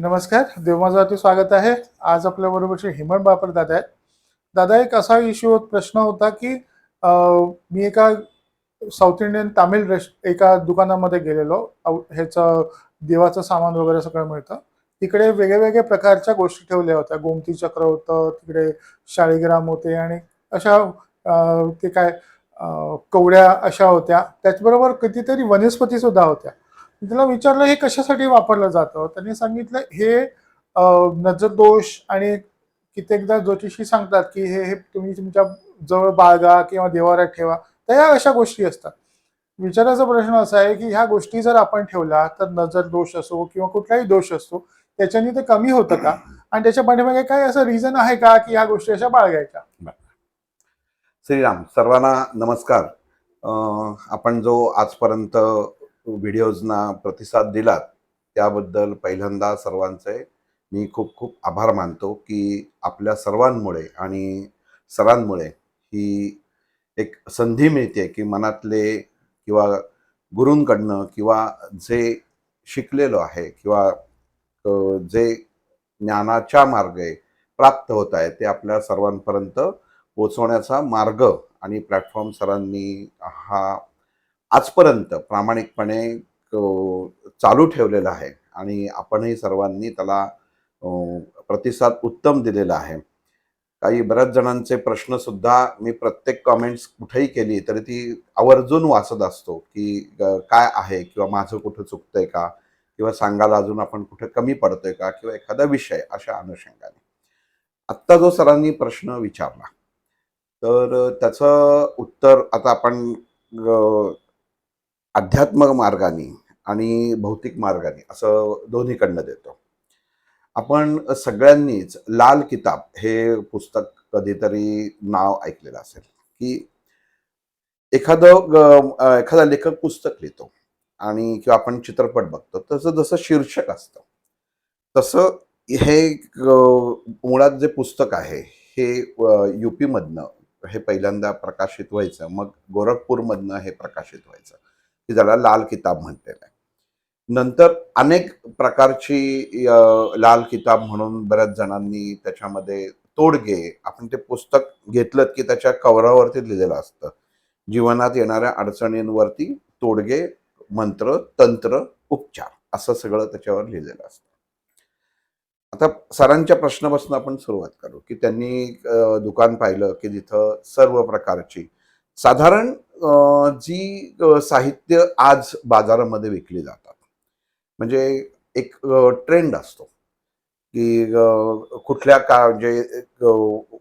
नमस्कार, देवमाजावरती स्वागत आहे. आज आपल्या बरोबर श्री हेमंत बापर दादा आहेत. दादा, एक असा प्रश्न होता की मी एका साऊथ इंडियन तामिळ एका दुकानामध्ये गेलेलो. ह्याचं देवाचं सामान वगैरे सगळं मिळतं. तिकडे वेगळ्या प्रकारच्या गोष्टी ठेवल्या होत्या. गोमती चक्र होतं, तिकडे शाळीग्राम होते आणि अशा ते काय कवड्या अशा होत्या. त्याचबरोबर कितीतरी वनस्पती सुद्धा होत्या. मी त्याला विचारलं, हे कशासाठी वापरलं जातं? त्यांनी सांगितलं, हे नजर दोष आणि कित्येकदा ज्योतिषी सांगतात की हे तुम्ही तुमच्या जवळ बाळगा किंवा देवाऱ्यात ठेवा. तर ह्या अशा गोष्टी असतात. विचारायचा प्रश्न असा आहे की ह्या गोष्टी जर आपण ठेवल्या तर नजर दोष असो किंवा कुठलाही दोष असतो, त्याच्याने ते कमी होतं का? आणि त्याच्या पाठीमागे काय असं रिझन आहे का की ह्या गोष्टी अशा बाळगायच्या? श्रीराम, सर्वांना नमस्कार. आपण जो आजपर्यंत व्हिडिओजना प्रतिसाद दिलात त्याबद्दल पहिल्यांदा सर्वांचे मी खूप खूप आभार मानतो की आपल्या सर्वांमुळे आणि सरांमुळे ही एक संधी मिळते की मनातले किंवा गुरूंकडनं किंवा जे शिकलेलो आहे किंवा जे ज्ञानाच्या मार्गे प्राप्त होत आहे ते आपल्या सर्वांपर्यंत पोचवण्याचा मार्ग आणि प्लॅटफॉर्म सरांनी हा आजपर्यंत प्रामाणिकपणे चालू ठेवलेला आहे आणि आपणही सर्वांनी त्याला प्रतिसाद उत्तम दिलेला आहे. काही बऱ्याच जणांचे प्रश्न सुद्धा मी प्रत्येक कमेंट्स कुठेही केली तरी ती आवर्जून वाचत असतो की काय आहे किंवा माझं कुठं चुकतंय का किंवा सांगायला अजून आपण कुठे कमी पडतोय का किंवा एखादा विषय अशा अनुषंगाने. आत्ता जो सरांनी प्रश्न विचारला तर त्याचं उत्तर आता आपण अध्यात्म मार्गाने आणि भौतिक मार्गाने असं दोन्हीकडनं देतो. आपण सगळ्यांनीच लाल किताब हे पुस्तक कधीतरी नाव ऐकलेलं असेल की एखादा लेखक पुस्तक लिहितो आणि किंवा आपण चित्रपट बघतो तसं जसं शीर्षक असतं तसं हे मुळात जे पुस्तक आहे हे युपी मधनं हे पहिल्यांदा प्रकाशित व्हायचं, मग गोरखपूरमधनं हे प्रकाशित व्हायचं की ज्याला लाल किताब म्हणलेलं आहे. नंतर अनेक प्रकारची लाल किताब म्हणून बऱ्याच जणांनी त्याच्यामध्ये तोडगे, आपण ते पुस्तक घेतलं की त्याच्या कव्हरावरती लिहिलेलं असतं जीवनात येणाऱ्या अडचणींवरती तोडगे, मंत्र, तंत्र, उपचार असं सगळं त्याच्यावर लिहिलेलं असतं. आता सरांच्या प्रश्नापासून आपण सुरुवात करू की त्यांनी दुकान पाहिलं की जिथं सर्व प्रकारची साधारण जी साहित्य आज बाजारामध्ये विकली जातात, म्हणजे एक ट्रेंड असतो की कुठल्या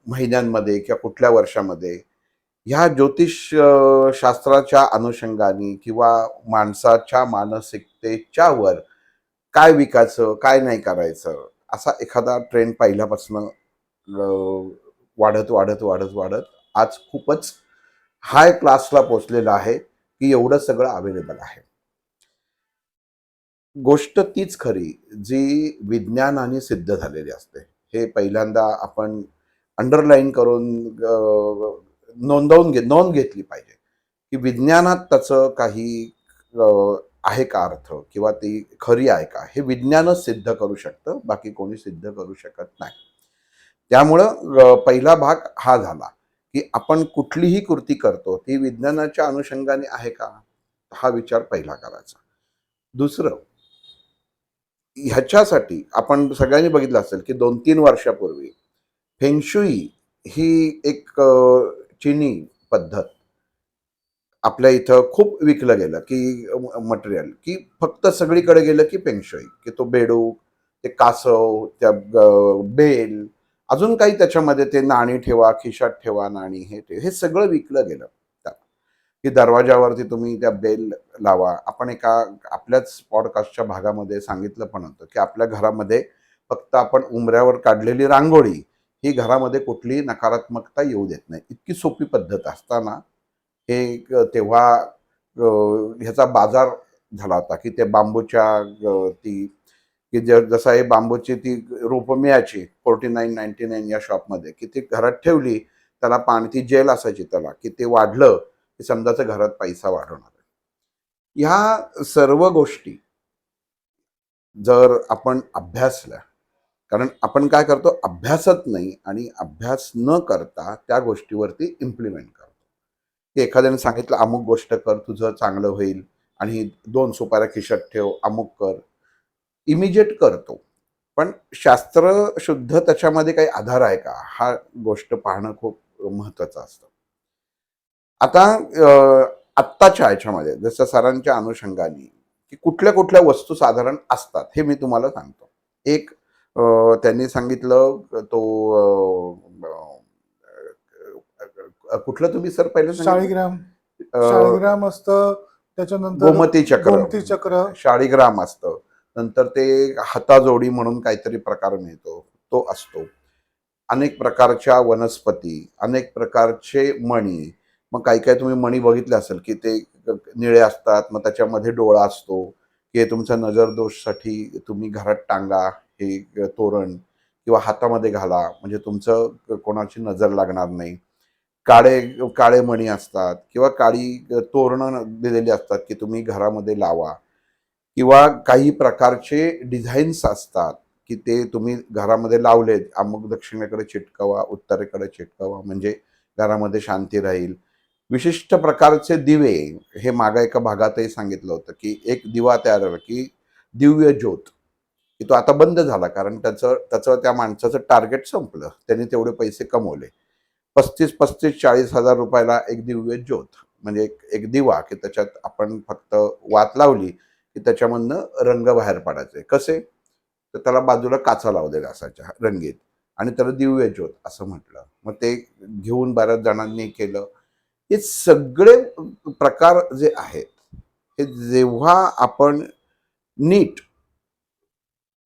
महिन्यांमध्ये किंवा कुठल्या वर्षामध्ये ह्या ज्योतिष शास्त्राच्या अनुषंगाने किंवा माणसाच्या मानसिकतेच्या वर काय विकायचं काय नाही करायचं असा एखादा ट्रेंड पहिल्यापासून वाढत वाढत वाढत वाढत आज खूपच हाय क्लासला पोचलेला आहे की एवढं सगळं अवेलेबल आहे. गोष्ट तीच खरी जी विज्ञानाने सिद्ध झालेली असते. हे पहिल्यांदा आपण अंडरलाईन करून नोंद घेतली पाहिजे की विज्ञानात त्याचं काही आहे का अर्थ किंवा ती खरी आहे का हे विज्ञानच सिद्ध करू शकतं, बाकी कोणी सिद्ध करू शकत नाही. त्यामुळं पहिला भाग हा झाला की आपण कुठलीही कृती करतो ती विज्ञानाच्या अनुषंगाने आहे का हा विचार पहिला करायचा. दुसरं, ह्याच्यासाठी आपण सगळ्यांनी बघितलं असेल की 2-3 वर्षापूर्वी फेंगशुई ही एक चीनी पद्धत आपल्या इथं खूप विकलं गेलं की मटेरियल की फक्त सगळीकडे गेलं की फेंगशुई की तो बेडूक, ते कासव, त्या बेल, अजून काही त्याच्यामध्ये ते नाणी ठेवा, खिशात ठेवा नाणी, हे सगळं विकलं गेलं की दरवाजावरती तुम्ही त्या बेल लावा. आपण एका आपल्याच पॉडकास्टच्या भागामध्ये सांगितलं पण होतं की आपल्या घरामध्ये फक्त आपण उंबऱ्यावर काढलेली रांगोळी ही घरामध्ये कुठलीही नकारात्मकता येऊ देत नाही. इतकी सोपी पद्धत असताना हे तेव्हा ह्याचा बाजार झाला होता की ते बांबूच्या ती की जसं हे बांबूची ती रोपं मिळायची 49.99 या शॉपमध्ये की ती घरात ठेवली, त्याला पाणी, ती जेल असायची त्याला, की ते वाढलं की समजायचं घरात पैसा वाढवणार. ह्या सर्व गोष्टी जर आपण अभ्यासला, कारण आपण काय करतो, अभ्यासत नाही आणि अभ्यास न करता त्या गोष्टीवरती इम्प्लिमेंट करतो. की एखाद्याने सांगितलं अमुक गोष्ट कर, तुझं चांगलं होईल आणि 2 सुपाऱ्या खिशात ठेव, अमुक कर, इमिजिएट करतो. पण शास्त्र शुद्ध त्याच्यामध्ये काही आधार आहे का, हा गोष्ट पाहणं खूप महत्वाचं असतं. आता आत्ताच्या ह्याच्यामध्ये जसं सरांच्या अनुषंगाने की कुठल्या कुठल्या वस्तू साधारण असतात हे मी तुम्हाला सांगतो. एक त्यांनी सांगितलं तो कुठलं तुम्ही सर पहिलं सांगितलं? शाळीग्राम अ, शाळीग्राम असतं, त्याच्यानंतर गोमती चक्र, गोमती चक्र. शाळीग्राम असतं. नंतर ते हाताजोडी म्हणून काहीतरी प्रकार मिळतो, तो असतो. अनेक प्रकारच्या वनस्पती, अनेक प्रकारचे मणी. मग काही काही तुम्ही मणी बघितले असेल की ते निळे असतात, मग त्याच्यामध्ये डोळा असतो, की हे तुमच्या नजरदोषसाठी तुम्ही घरात टांगा हे तोरण, किंवा हातामध्ये घाला म्हणजे तुमचं कोणाची नजर लागणार नाही. काळे काळे मणी असतात किंवा काळी तोरणं दिलेली असतात की तुम्ही घरामध्ये लावा, किंवा काही प्रकारचे डिझाईन्स असतात की ते तुम्ही घरामध्ये लावलेत, अमुक दक्षिणेकडे चिटकवा, उत्तरेकडे चिटकवा म्हणजे घरामध्ये शांती राहील. विशिष्ट प्रकारचे दिवे, हे मागा एका भागातही सांगितलं होतं की एक दिवा तयार झाला की दिव्य ज्योत, की तो आता बंद झाला कारण त्याचं त्याचं त्या माणसाचं टार्गेट संपलं, त्यांनी तेवढे पैसे कमवले. 35-40 हजार रुपयाला एक दिव्य ज्योत, म्हणजे एक दिवा की त्याच्यात आपण फक्त वात लावली की त्याच्यामधनं रंग बाहेर पडायचे. कसे? तर त्याला बाजूला काचा लावलेल्या असायच्या रंगीत, आणि त्याला दिव्य ज्योत असं म्हटलं. मग ते घेऊन बऱ्याच जणांनी केलं. हे सगळे प्रकार जे आहेत, हे जेव्हा आपण नीट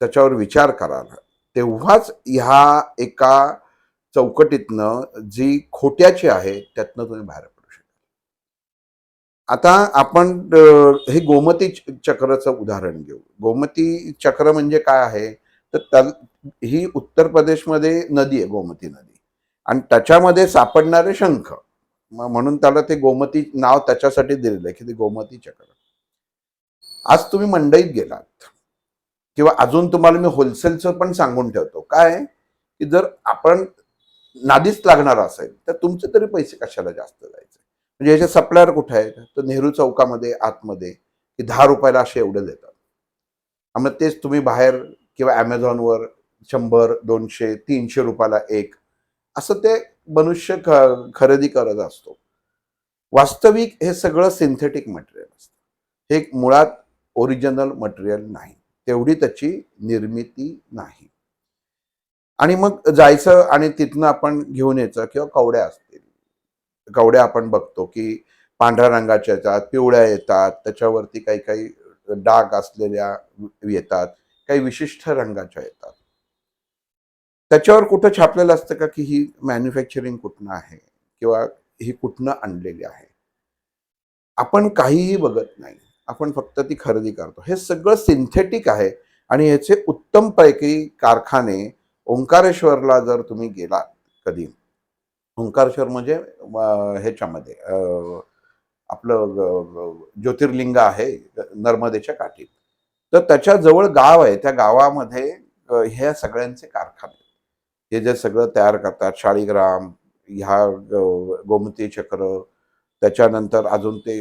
त्याच्यावर विचार कराल, तेव्हाच ह्या एका चौकटीतनं जी खोट्याची आहे त्यातनं तुम्ही बाहेर पडू शकता. आता आपण हे गोमती चक्राचं उदाहरण घेऊ. गोमती चक्र म्हणजे काय आहे, तर ही उत्तर प्रदेशमध्ये नदी आहे, गोमती नदी, आणि त्याच्यामध्ये सापडणारे शंख, म्हणून त्याला ते गोमती नाव त्याच्यासाठी दिलेलं आहे की ते गोमती चक्र. आज तुम्ही मंडईत गेलात, किंवा अजून तुम्हाला मी होलसेलचं पण सांगून ठेवतो, काय की जर आपण नादीच लागणार असेल तर तुमचे तरी पैसे कशाला जास्त जायचे. म्हणजे याचे सप्लायर कुठे आहेत, तर नेहरू चौकामध्ये आतमध्ये, की 10 रुपयाला असे एवढे देतात. मग तेच तुम्ही बाहेर किंवा ॲमेझॉनवर 100, 200, 300 रुपयाला एक, असं ते मनुष्य खरेदी करत असतो. वास्तविक हे सगळं सिंथेटिक मटेरियल असतं, हे मुळात ओरिजिनल मटेरियल नाही, तेवढी त्याची निर्मिती नाही. आणि मग जायचं आणि तिथनं आपण घेऊन यायचं, किंवा कवड्या असतील, कवड्या आपण बघतो की पांढऱ्या रंगाच्या येतात, पिवळ्या येतात, त्याच्यावरती काही काही डाग असलेल्या येतात, काही विशिष्ट रंगाच्या येतात. त्याच्यावर कुठं छापलेलं असतं का की ही मॅन्युफॅक्चरिंग कुठनं आहे किंवा ही कुठनं आणलेली आहे? आपण काहीही बघत नाही, आपण फक्त ती खरेदी करतो. हे सगळं सिंथेटिक आहे, आणि याचे उत्तम पैकी कारखाने ओंकारेश्वरला जर तुम्ही गेलात कधी, ओंकारेश्वर म्हणजे ह्याच्यामध्ये आपलं ज्योतिर्लिंग आहे नर्मदेच्या काठी. तर त्याच्या जवळ गाव आहे, त्या गावामध्ये ह्या सगळ्यांचे कारखाने, हे जे सगळं तयार करतात, शाळीग्राम, ह्या गोमती चक्र, त्याच्यानंतर अजून ते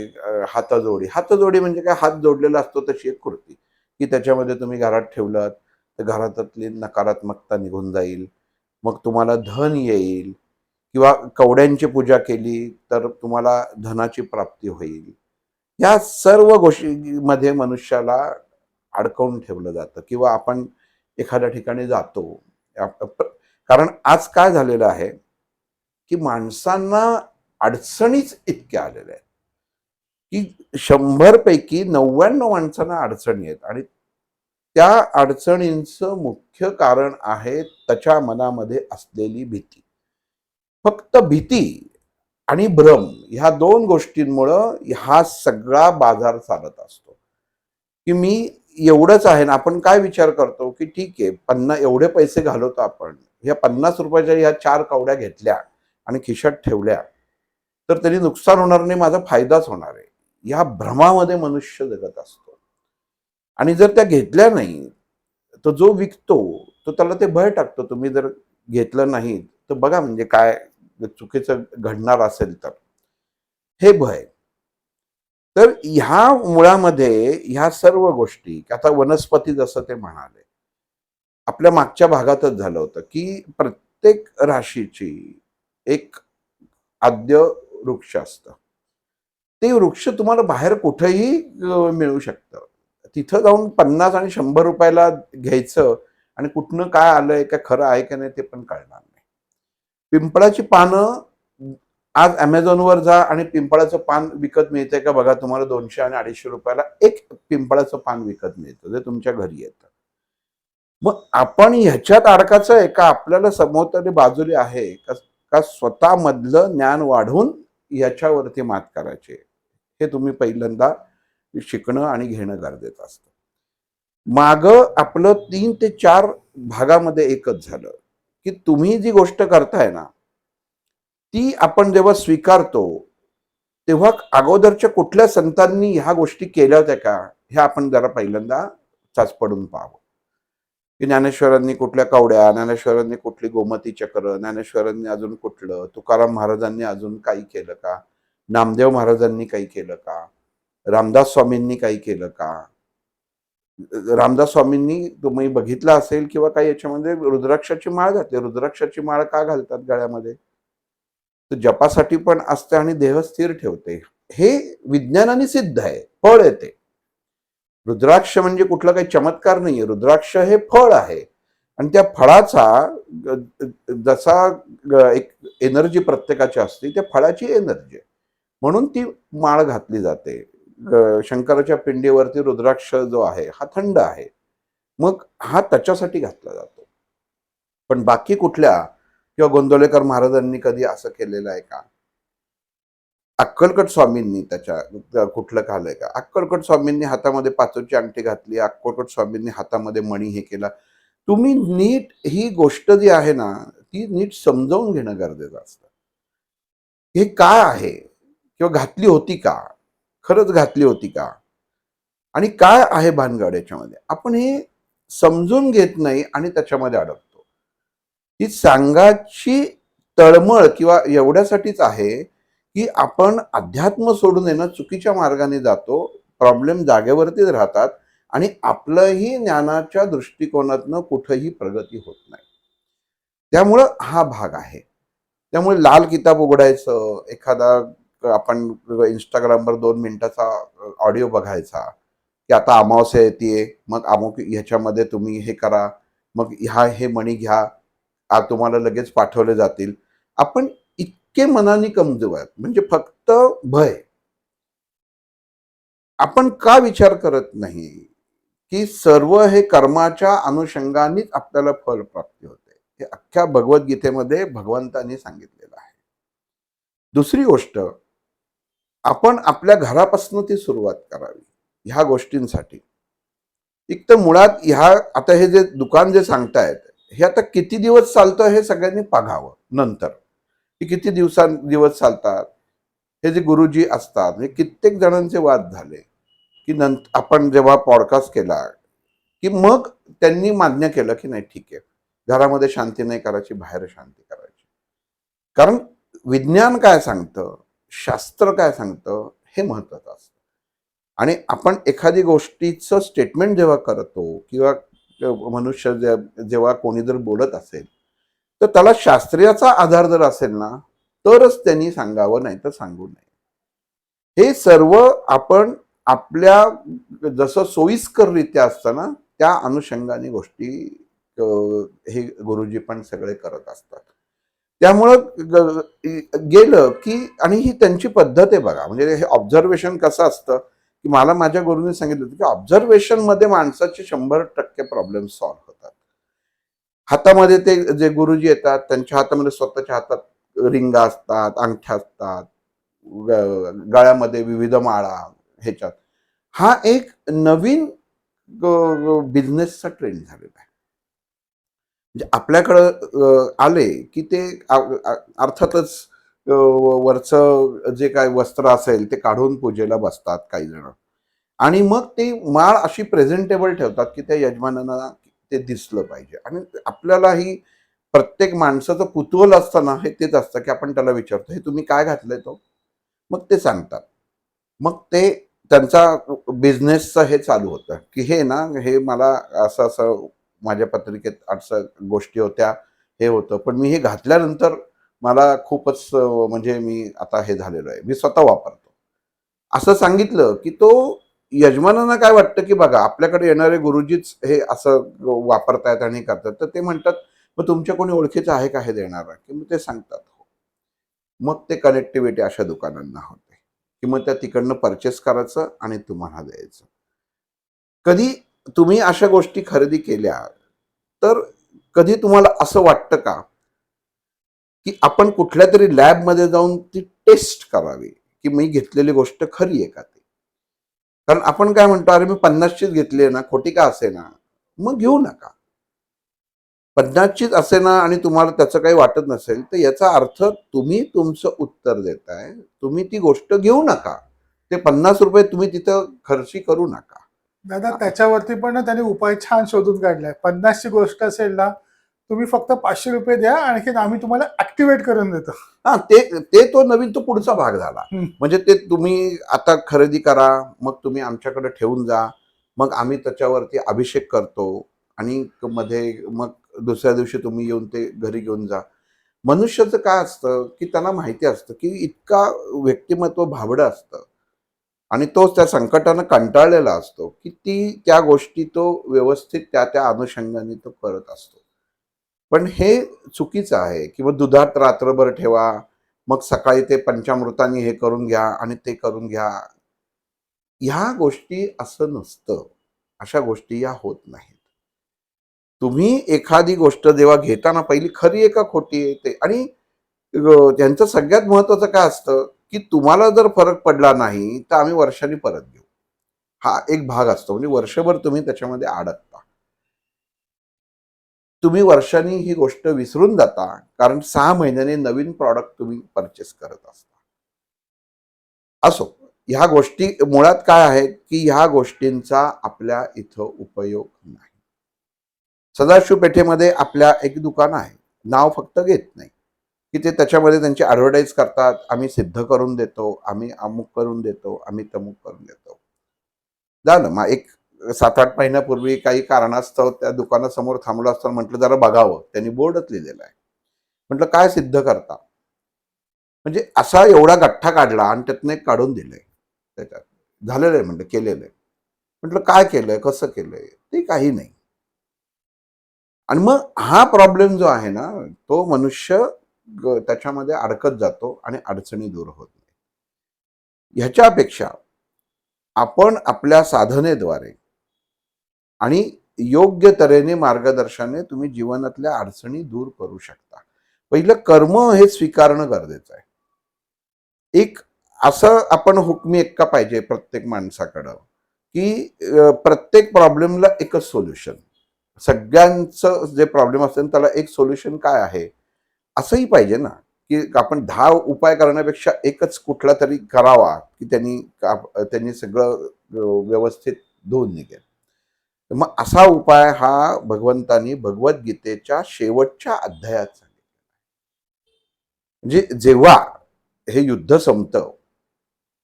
हाताजोडी. हाताजोडी म्हणजे काय, हात जोडलेला असतो तशी एक कृती, की त्याच्यामध्ये तुम्ही घरात ठेवलात तर घरातातली नकारात्मकता निघून जाईल, मग तुम्हाला धन येईल, किंवा कवड्यांची पूजा केली तर तुम्हाला धनाची प्राप्ती होईल. या सर्व गोष्टींमध्ये मनुष्याला अडकवून ठेवलं जातं, किंवा आपण एखाद्या ठिकाणी जातो, कारण आज काय झालेलं आहे की माणसांना अडचणीच इतक्या आलेल्या आहेत की 100 पैकी 99 माणसांना अडचणी आहेत, आणि त्या अडचणींचं मुख्य कारण आहे त्याच्या मनामध्ये असलेली भीती. फक्त भीती आणि भ्रम, ह्या 2 गोष्टींमुळं हा सगळा बाजार चालत असतो. की मी एवढंच आहे ना, आपण काय विचार करतो की ठीक आहे, एवढे पैसे घालवतो आपण, ह्या 50 रुपयाच्या ह्या 4 कवड्या घेतल्या आणि खिशात ठेवल्या तर तरी नुकसान होणार नाही, माझा फायदाच होणार आहे, ह्या भ्रमामध्ये मनुष्य जगत असतो. आणि जर त्या घेतल्या नाही तो जो विकतो तो त्याला ते भय टाकतो, तुम्ही जर घेतलं नाही तर बघा म्हणजे काय चुकीचं घडणार असेल तर, हे भय. तर ह्या मुळामध्ये ह्या सर्व गोष्टी आता वनस्पती जसं ते म्हणाले, आपल्या मागच्या भागातच झालं होतं की प्रत्येक राशीची एक आद्य वृक्ष असतं. ते वृक्ष तुम्हाला बाहेर कुठेही मिळू शकतं. तिथं जाऊन 50 आणि 100 रुपयाला घ्यायचं आणि कुठनं काय आलंय, काय खरं आहे का नाही ते पण कळणार नाही. पिंपळाची पानं आज Amazonवर जा आणि पिंपळाचं पान विकत मिळतंय का बघा, तुम्हाला 200 आणि 250 रुपयाला एक पिंपळाचं पान विकत मिळतं, जे तुमच्या घरी येतं. मग आपण ह्याच्यात अडकायचं आहे का आपल्याला सभोवताली बाजूला आहे का स्वतःमधलं ज्ञान वाढवून याच्यावरती मात करायचे, हे तुम्ही पहिल्यांदा शिकणं आणि घेणं गरजेचं असतं. मागं आपलं 3 ते 4 भागामध्ये एकच झालं की तुम्ही जी गोष्ट करताय ना, ती आपण जेव्हा स्वीकारतो तेव्हा अगोदरच्या कुठल्या संतांनी ह्या गोष्टी केल्या होत्या का, हे आपण जरा पहिल्यांदा चाचपडून पाहावं. की ज्ञानेश्वरांनी कुठल्या कवड्या, ज्ञानेश्वरांनी कुठली गोमती चक्र, ज्ञानेश्वरांनी अजून कुठलं, तुकाराम महाराजांनी अजून काही केलं का, नामदेव महाराजांनी काही केलं का, रामदास स्वामींनी काही केलं का. रामदास स्वामींनी तुम्ही बघितलं असेल किंवा काही याच्यामध्ये रुद्राक्षाची माळ घातली. रुद्राक्षाची माळ का घालतात गळ्यामध्ये, तर जपासाठी पण असते आणि देह स्थिर ठेवते. हे विज्ञानाने सिद्ध आहे, फळ आहे ते. रुद्राक्ष म्हणजे कुठला काही चमत्कार नाहीये, रुद्राक्ष हे फळ आहे आणि त्या फळाचा जसा एक एनर्जी प्रत्येकाची असते, त्या फळाची एनर्जी आहे म्हणून ती माळ घातली जाते. शंकराच्या पिंडीवरती रुद्राक्ष जो आहे हा थंड आहे, मग हा त्याच्यासाठी घातला जातो. पण बाकी कुठल्या किंवा गोंदवलेकर महाराजांनी कधी असं केलेलं आहे का, अक्कलकोट स्वामींनी त्याच्या कुठलं घालंय का, अक्कलकोट स्वामींनी हातामध्ये पाचोची अंगठी घातली, अक्कलकोट स्वामींनी हातामध्ये मणी हे केला. तुम्ही नीट ही गोष्ट जी आहे ना ती नीट समजावून घेणं गरजेचं असतं. हे काय आहे किंवा घातली होती का, खरंच घातली होती का, आणि काय आहे भानगड याच्यामध्ये, आपण हे समजून घेत नाही आणि त्याच्यामध्ये अडकतो. ही सांगाची तळमळ किंवा एवढ्यासाठीच आहे की आपण अध्यात्म सोडून येणं चुकीच्या मार्गाने जातो, प्रॉब्लेम जागेवरतीच राहतात आणि आपलंही ज्ञानाच्या दृष्टिकोनातनं कुठेही प्रगती होत नाही. त्यामुळं हा भाग आहे. त्यामुळे लाल किताब उघडायचं, एखादा आपण इंस्टाग्रामवर 2 मिनिटाचा ऑडिओ बघायचा की आता अमावस्या येते, मग अमुक ह्याच्यामध्ये तुम्ही हे करा, मग हे मणी घ्या, तुम्हाला लगेच पाठवले जातील. आपण इतके मनाने कमजोर आहेत, म्हणजे फक्त भय. आपण का विचार करत नाही की सर्व हे कर्माच्या अनुषंगानेच आपल्याला फल प्राप्ती होते. हे अख्ख्या भगवद्गीतेमध्ये भगवंतांनी सांगितलेलं आहे. दुसरी गोष्ट, आपण आपल्या घरापासून ती सुरुवात करावी ह्या गोष्टींसाठी. एक तर मुळात ह्या आता हे जे दुकान जे सांगतायत हे आता किती दिवस चालतं हे सगळ्यांनी बघावं नंतर, की किती दिवस चालतात. हे जे गुरुजी असतात, म्हणजे कित्येक जणांचे वाद झाले की आपण जेव्हा पॉडकास्ट केला की मग त्यांनी मान्य केलं की नाही ठीक आहे, घरामध्ये शांती नाही करायची, बाहेर शांती करायची. कारण विज्ञान काय सांगतं, शास्त्र काय सांगतं हे महत्वाचं असतं. आणि आपण एखादी गोष्टीचं स्टेटमेंट जेव्हा करतो किंवा मनुष्य जेव्हा कोणी जर बोलत असेल तर त्याला शास्त्रीयाचा आधार जर असेल ना तरच त्यांनी सांगावं, नाही तर सांगू नये. हे सर्व आपण आपल्या जसं सोयीस्कररित्या असतं ना त्या अनुषंगाने गोष्टी हे गुरुजी पण सगळे करत असतात. त्यामुळं गेलं की, आणि ही त्यांची पद्धत आहे बघा. म्हणजे हे ऑब्झर्वेशन कसं असतं की मला माझ्या गुरुने सांगितलं होतं की ऑब्झर्वेशन मध्ये माणसाचे 100% प्रॉब्लेम सॉल्व्ह होतात. हातामध्ये ते जे गुरुजी येतात त्यांच्या हातामध्ये स्वतःच्या हातात रिंगा असतात, अंगठ्या असतात, गळ्यामध्ये विविध माळा, ह्याच्यात हा एक नवीन बिझनेसचा ट्रेंड झालेला आहे. म्हणजे आपल्याकडं आले की ते अर्थातच वरचं जे काय वस्त्र असेल ते काढून पूजेला बसतात काही जण, आणि मग ती माळ अशी प्रेझेंटेबल ठेवतात की त्या यजमानांना ते दिसलं पाहिजे. आणि आपल्यालाही प्रत्येक माणसाचं कुतूहल असतं ना, हे तेच असतं की आपण त्याला विचारतो, हे तुम्ही काय घातलंय तो? मग ते सांगतात. मग ते त्यांचा बिझनेसचं हे चालू होतं की हे ना, हे मला असं असं माझ्या पत्रिकेत असं गोष्टी होत्या, हे होतं, पण मी हे घातल्यानंतर मला खूपच म्हणजे मी आता हे झालेलो आहे, मी स्वतः वापरतो असं सांगितलं की तो यजमानांना काय वाटतं की बघा आपल्याकडे येणारे गुरुजीच हे असं वापरतायत आणि करतात, तर ते म्हणतात मग तुमच्या कोणी ओळखीचं आहे का हे देणारा, की मग ते सांगतात हो. मग ते कनेक्टिव्हिटी अशा दुकानांना होते की मग त्या तिकडनं परचेस करायचं आणि तुम्हाला द्यायचं. कधी तुम्ही अशा गोष्टी खरेदी केल्या तर कधी तुम्हाला असं वाटतं का की आपण कुठल्या तरी लॅबमध्ये जाऊन ती टेस्ट करावी की मी घेतलेली गोष्ट खरी आहे का ती? कारण आपण काय म्हणतो, अरे मी 50चीच घेतली आहे ना, खोटी का असेना, मग घेऊ नका. 50चीच असेना आणि तुम्हाला त्याचं काही वाटत नसेल, तर याचा अर्थ तुम्ही तुमचं उत्तर देताय. तुम्ही ती गोष्ट घेऊ नका. ते ₹50 तुम्ही तिथं खर्ची करू नका. दादा त्याच्यावरती पण ना त्यांनी उपाय छान शोधून काढलाय. 50 ची गोष्ट असेल ना, तुम्ही फक्त ₹500 द्या, आणखीन आम्ही तुम्हाला ऍक्टिव्हेट करून देतो. हां, ते ते तो नवीन तो पुढचा भाग झाला. हं. म्हणजे ते तुम्ही आता खरेदी करा, मग तुम्ही आमच्याकडे ठेवून जा. मग आम्ही त्याच्यावरती अभिषेक करतो आणि मध्ये मग दुसऱ्या दिवशी तुम्ही येऊन ते घरी घेऊन जा. मनुष्याचं काय असतं, की त्यांना माहिती असतं, की इतका व्यक्तिमत्व भाबडं असतं आणि तोच त्या संकटानं कंटाळलेला असतो, की त्या गोष्टी तो व्यवस्थित त्या अनुषंगाने तो करत असतो. पण हे चुकीचं आहे. किंवा दुधात रात्रभर ठेवा, मग सकाळी ते पंचामृताने हे करून घ्या आणि ते करून घ्या. ह्या गोष्टी असं नसतं. अशा गोष्टी या होत नाहीत. तुम्ही एखादी गोष्ट जेव्हा घेताना पहिली खरी आहे का खोटी आहे ते, आणि त्यांचं सगळ्यात महत्वाचं काय असतं, की तुम्हाला जर फरक पडला नाही, तर आम्ही वर्षांनी परत घेऊ. हा एक भाग असतो. म्हणजे वर्षभर तुम्ही त्याच्यामध्ये अडकता. तुम्ही वर्षांनी ही गोष्ट विसरून जाता, कारण 6 महिन्यांनी नवीन प्रॉडक्ट तुम्ही परचेस करत असता. असो, ह्या गोष्टी मुळात काय आहेत, की ह्या गोष्टींचा आपल्या इथं उपयोग नाही. सदाशिव पेठेमध्ये आपल्या एक दुकान आहे. नाव फक्त घेत नाही, की ते त्याच्यामध्ये त्यांची ॲडव्हर्टाइज करतात. आम्ही सिद्ध करून देतो, आम्ही अमुक करून देतो, आम्ही तमुक करून देतो. झालं मग एक 7-8 महिन्यापूर्वी काही कारणास्तव त्या दुकानासमोर थांबलो असताना म्हटलं जरा बघावं. त्यांनी बोर्डच लिहिलेला आहे. म्हटलं काय सिद्ध करता? म्हणजे असा एवढा गठ्ठा काढला आणि त्यातनं एक काढून दिलंय त्याच्यात. झालेलं आहे म्हटलं, केलेलं आहे. म्हटलं काय केलंय? कसं केलंय? ते काही नाही. आणि मग हा प्रॉब्लेम जो आहे ना, तो मनुष्य त्याच्यामध्ये अडकत जातो आणि अडचणी दूर होत नाही. ह्याच्यापेक्षा आपण आपल्या साधनेद्वारे आणि योग्य तऱ्हेने मार्गदर्शनाने तुम्ही जीवनातल्या अडचणी दूर करू शकता. पहिलं कर्म हे स्वीकारणं गरजेचं आहे. एक असं आपण हुकमी एक्का पाहिजे प्रत्येक माणसाकडं, की प्रत्येक प्रॉब्लेमला एकच सोल्युशन. सगळ्यांचं जे प्रॉब्लेम असेल त्याला एक सोल्युशन काय आहे? असंही पाहिजे ना, की आपण 10 उपाय करण्यापेक्षा एकच कुठला तरी करावा, की त्यांनी सगळं व्यवस्थित धुवून निघेल. तर मग असा उपाय हा भगवंतांनी भगवद्गीतेच्या शेवटच्या अध्यायात सांगितला. म्हणजे जेव्हा हे युद्ध संपतं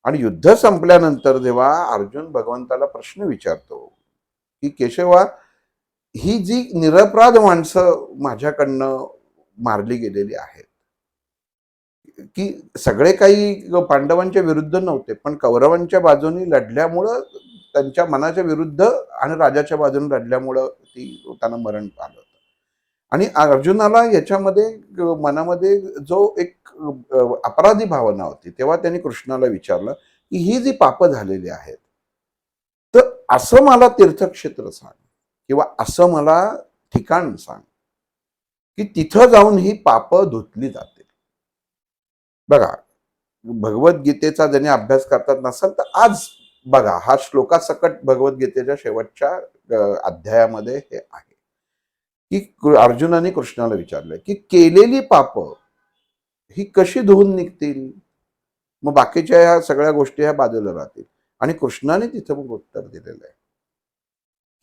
आणि युद्ध संपल्यानंतर जेव्हा अर्जुन भगवंताला प्रश्न विचारतो, की केशवा, ही जी निरपराध माणसं माझ्याकडनं मारली गेलेली आहेत, की सगळे काही पांडवांच्या विरुद्ध नव्हते, पण कौरवांच्या बाजूने लढल्यामुळं त्यांच्या मनाच्या विरुद्ध आणि राजाच्या बाजूने लढल्यामुळं त्यांना मरण आलं होतं. आणि अर्जुनाला याच्यामध्ये मनामध्ये जो एक अपराधी भावना होती, तेव्हा त्यांनी कृष्णाला विचारलं, की ही जी पापं झालेली आहेत, तर असं मला तीर्थक्षेत्र सांग किंवा असं मला ठिकाण सांग, की तिथं जाऊन ही पापं धुतली जातील. बघा, भगवद्गीतेचा ज्यांनी अभ्यास करतात नसाल तर आज बघा, हा श्लोकासकट भगवद्गीतेच्या शेवटच्या अध्यायामध्ये हे आहे, की अर्जुनाने कृष्णाला विचारलं, की केलेली पाप ही कशी धुवून निघतील? मग बाकीच्या ह्या सगळ्या गोष्टी ह्या बाजूला राहतील. आणि कृष्णाने तिथं मग उत्तर दिलेलं आहे,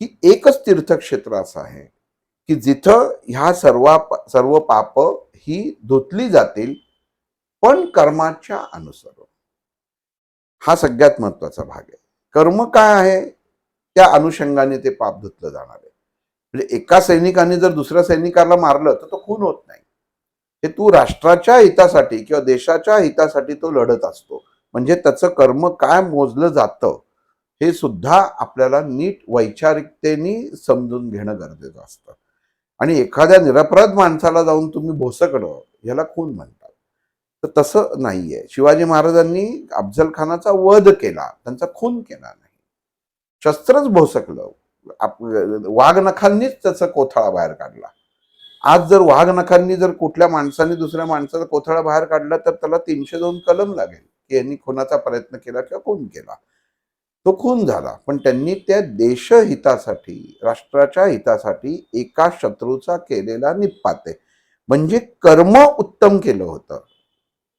की एकच तीर्थक्षेत्र असं आहे, की जिथं ह्या सर्व पाप ही धुतली जातील, पण कर्माच्या अनुसार. हा सगळ्यात महत्वाचा भाग आहे. कर्म काय आहे, त्या अनुषंगाने ते पाप धुतलं जाणार आहे. म्हणजे एका सैनिकाने जर दुसऱ्या सैनिकाला मारलं तर तो खून होत नाही. हे तू राष्ट्राच्या हितासाठी किंवा देशाच्या हितासाठी तो लढत असतो. म्हणजे त्याचं कर्म काय मोजलं जातं हे सुद्धा आपल्याला नीट वैचारिकतेने समजून घेणं गरजेचं असतं. आणि एखाद्या निरपराध माणसाला जाऊन तुम्ही भोसकडं, ह्याला खून म्हणतात. तर तसं नाहीये. शिवाजी महाराजांनी अफजल खानाचा वध केला, त्यांचा खून केला नाही. शस्त्रच भोसकलं, वाघनखांनीच त्याचा कोथळा बाहेर काढला. आज जर वाघनखांनी जर कुठल्या माणसाने दुसऱ्या माणसाचा कोथळा बाहेर काढला तर त्याला 302 कलम लागेल की यांनी खुनाचा प्रयत्न केला किंवा खून केला. तो खून झाला, पण त्यांनी त्या देशहितासाठी, राष्ट्राच्या हितासाठी एका शत्रूचा केलेला निपाते म्हणजे कर्म उत्तम केलं होतं.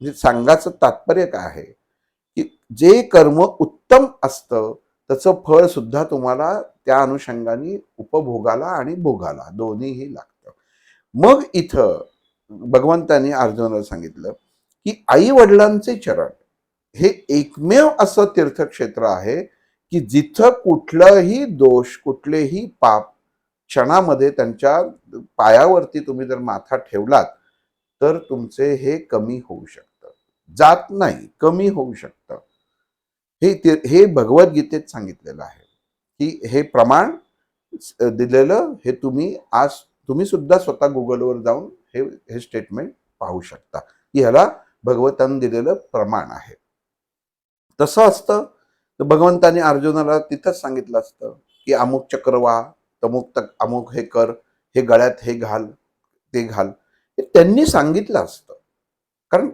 म्हणजे सांगायचं तात्पर्य काय आहे की जे कर्म उत्तम असतं त्याचं फळ सुद्धा तुम्हाला त्या अनुषंगाने उपभोगाला आणि भोगाला दोन्हीही लागतं. मग इथं भगवंतांनी अर्जुनाला सांगितलं की आई वडिलांचे चरण हे एकमेव असं तीर्थक्षेत्र आहे की जिथं कुठलाही दोष, कुठलेही पाप क्षणामध्ये त्यांच्या पायावरती तुम्ही जर माथा ठेवलात तर तुमचे हे कमी होऊ शकतं. जात नाही, कमी होऊ शकतं. हे भगवद्गीतेत सांगितलेलं आहे की हे प्रमाण दिलेलं हे तुम्ही सुद्धा स्वतः गुगलवर जाऊन हे स्टेटमेंट पाहू शकता की ह्याला भगवंतांनी दिलेलं प्रमाण आहे. तसं असतं तर भगवंतांनी अर्जुनाला तिथंच सांगितलं असतं की अमुक चक्रवा, अमुक हे कर, हे गळ्यात हे घाल, ते घाल. हे त्यांनी सांगितलं असतं. कारण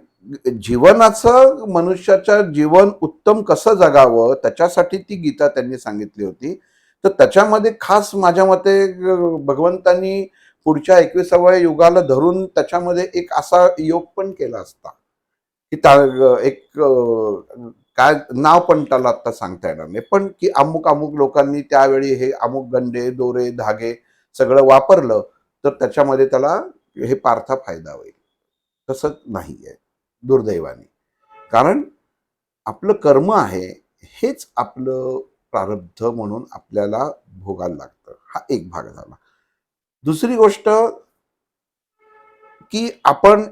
जीवनाचं, मनुष्याचं जीवन उत्तम कसं जगावं त्याच्यासाठी ती गीता त्यांनी सांगितली होती. तर त्याच्यामध्ये खास माझ्या मते भगवंतांनी पुढच्या 21व्या युगाला धरून त्याच्यामध्ये एक असा योग पण केला असता की एक काय नाव पण त्याला आता सांगता येणार नाही, पण की अमुक अमुक लोकांनी त्यावेळी हे अमुक गंडे, दोरे, धागे सगळं वापरलं तर त्याच्यामध्ये त्याला हे पार्था फायदा होईल. तसं नाहीये दुर्दैवाने. कारण आपलं कर्म आहे हेच आपलं प्रारब्ध म्हणून आपल्याला भोगायला लागतं. हा एक भाग झाला. दुसरी गोष्ट की आपण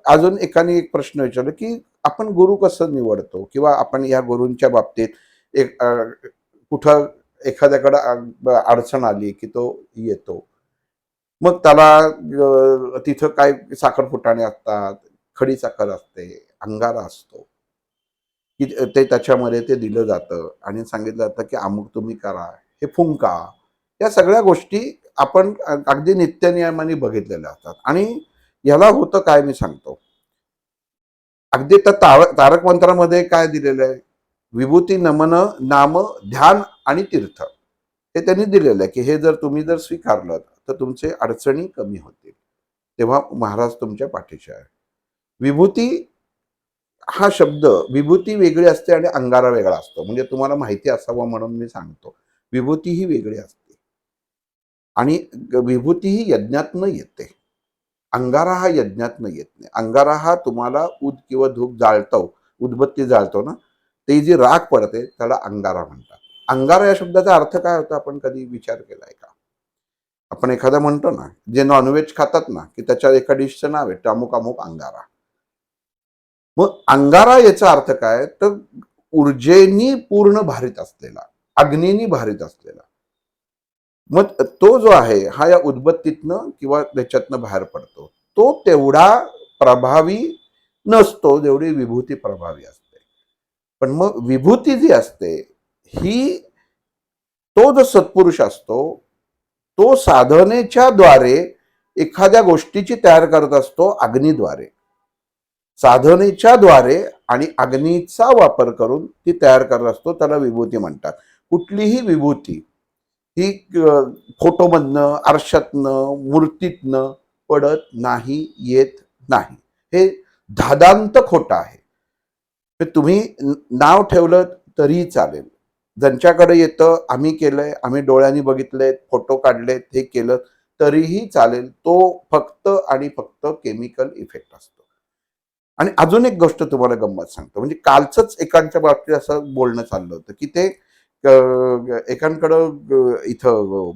अजून एकाने एक प्रश्न विचारला की आपण गुरु कसं निवडतो किंवा आपण या गुरूंच्या बाबतीत एक कुठं एखाद्याकडे अडचण आली की तो येतो. मग त्याला तिथं काय साखर फुटाणे असतात, खडी साखर असते, अंगारा असतो की ते त्याच्यामध्ये ते दिलं जातं आणि सांगितलं जातं की अमुक तुम्ही करा, हे फुंका. या सगळ्या गोष्टी आपण अगदी नित्यनियमाने बघितलेल्या असतात. आणि ह्याला होतं काय मी सांगतो. अगदी तर तारक मंत्रामध्ये काय दिलेलं आहे, विभूती, नमन, नाम, ध्यान आणि तीर्थ हे त्यांनी दिलेलं आहे की हे जर तुम्ही स्वीकारलं तर तुमचे अडचणी कमी होतील, तेव्हा महाराज तुमच्या पाठीशी आहे. विभूती हा शब्द, विभूती वेगळी असते आणि अंगारा वेगळा असतो. म्हणजे तुम्हाला माहिती असावं म्हणून मी सांगतो. विभूती ही वेगळी असते आणि विभूती ही यज्ञातनं येते. अंगारा हा यज्ञातनं येत नाही. अंगारा हा तुम्हाला ऊद किंवा धूप जाळतो, उदबत्ती जाळतो ना, ते जी राख पडते त्याला अंगारा म्हणतात. अंगारा या शब्दाचा अर्थ काय होता आपण कधी विचार केलाय का? आपण एखादा म्हणतो ना, जे नॉनव्हेज खातात ना, की त्याच्या एका डिशचं नाव आहे अमुक अमुक अंगारा. मग अंगारा याचा अर्थ काय, तर ऊर्जेनी पूर्ण भारित असलेला, अग्नीनी भारित असलेला. मग तो जो आहे हा या उदबत्तीतनं किंवा त्याच्यातनं बाहेर पडतो. तो तेवढा प्रभावी नसतो जेवढी विभूती प्रभावी असते. पण मग विभूती जी असते ही, तो जो सत्पुरुष असतो तो साधनेच्या द्वारे एखाद्या गोष्टीची तयार करत असतो अग्नीद्वारे. साधनेच्या द्वारे आणि अग्नीचा वापर करून ती तयार करत असतो, त्याला विभूती म्हणतात. कुठलीही विभूती ही फोटोमधनं, आरशातनं, मूर्तीतनं पडत नाही, येत नाही. हे धादांत खोटं आहे. तर तुम्ही नाव ठेवलं तरीही चालेल. ज्यांच्याकडे येतं, आम्ही केलंय, आम्ही डोळ्यांनी बघितलंय, फोटो काढलेत, हे केलं तरीही चालेल. तो फक्त आणि फक्त केमिकल इफेक्ट असतो. आणि अजून एक गोष्ट तुम्हाला गंमत सांगतो. म्हणजे कालचंच एकांच्या बाबतीत असं बोलणं चाललं होतं, की ते एकांकडं इथं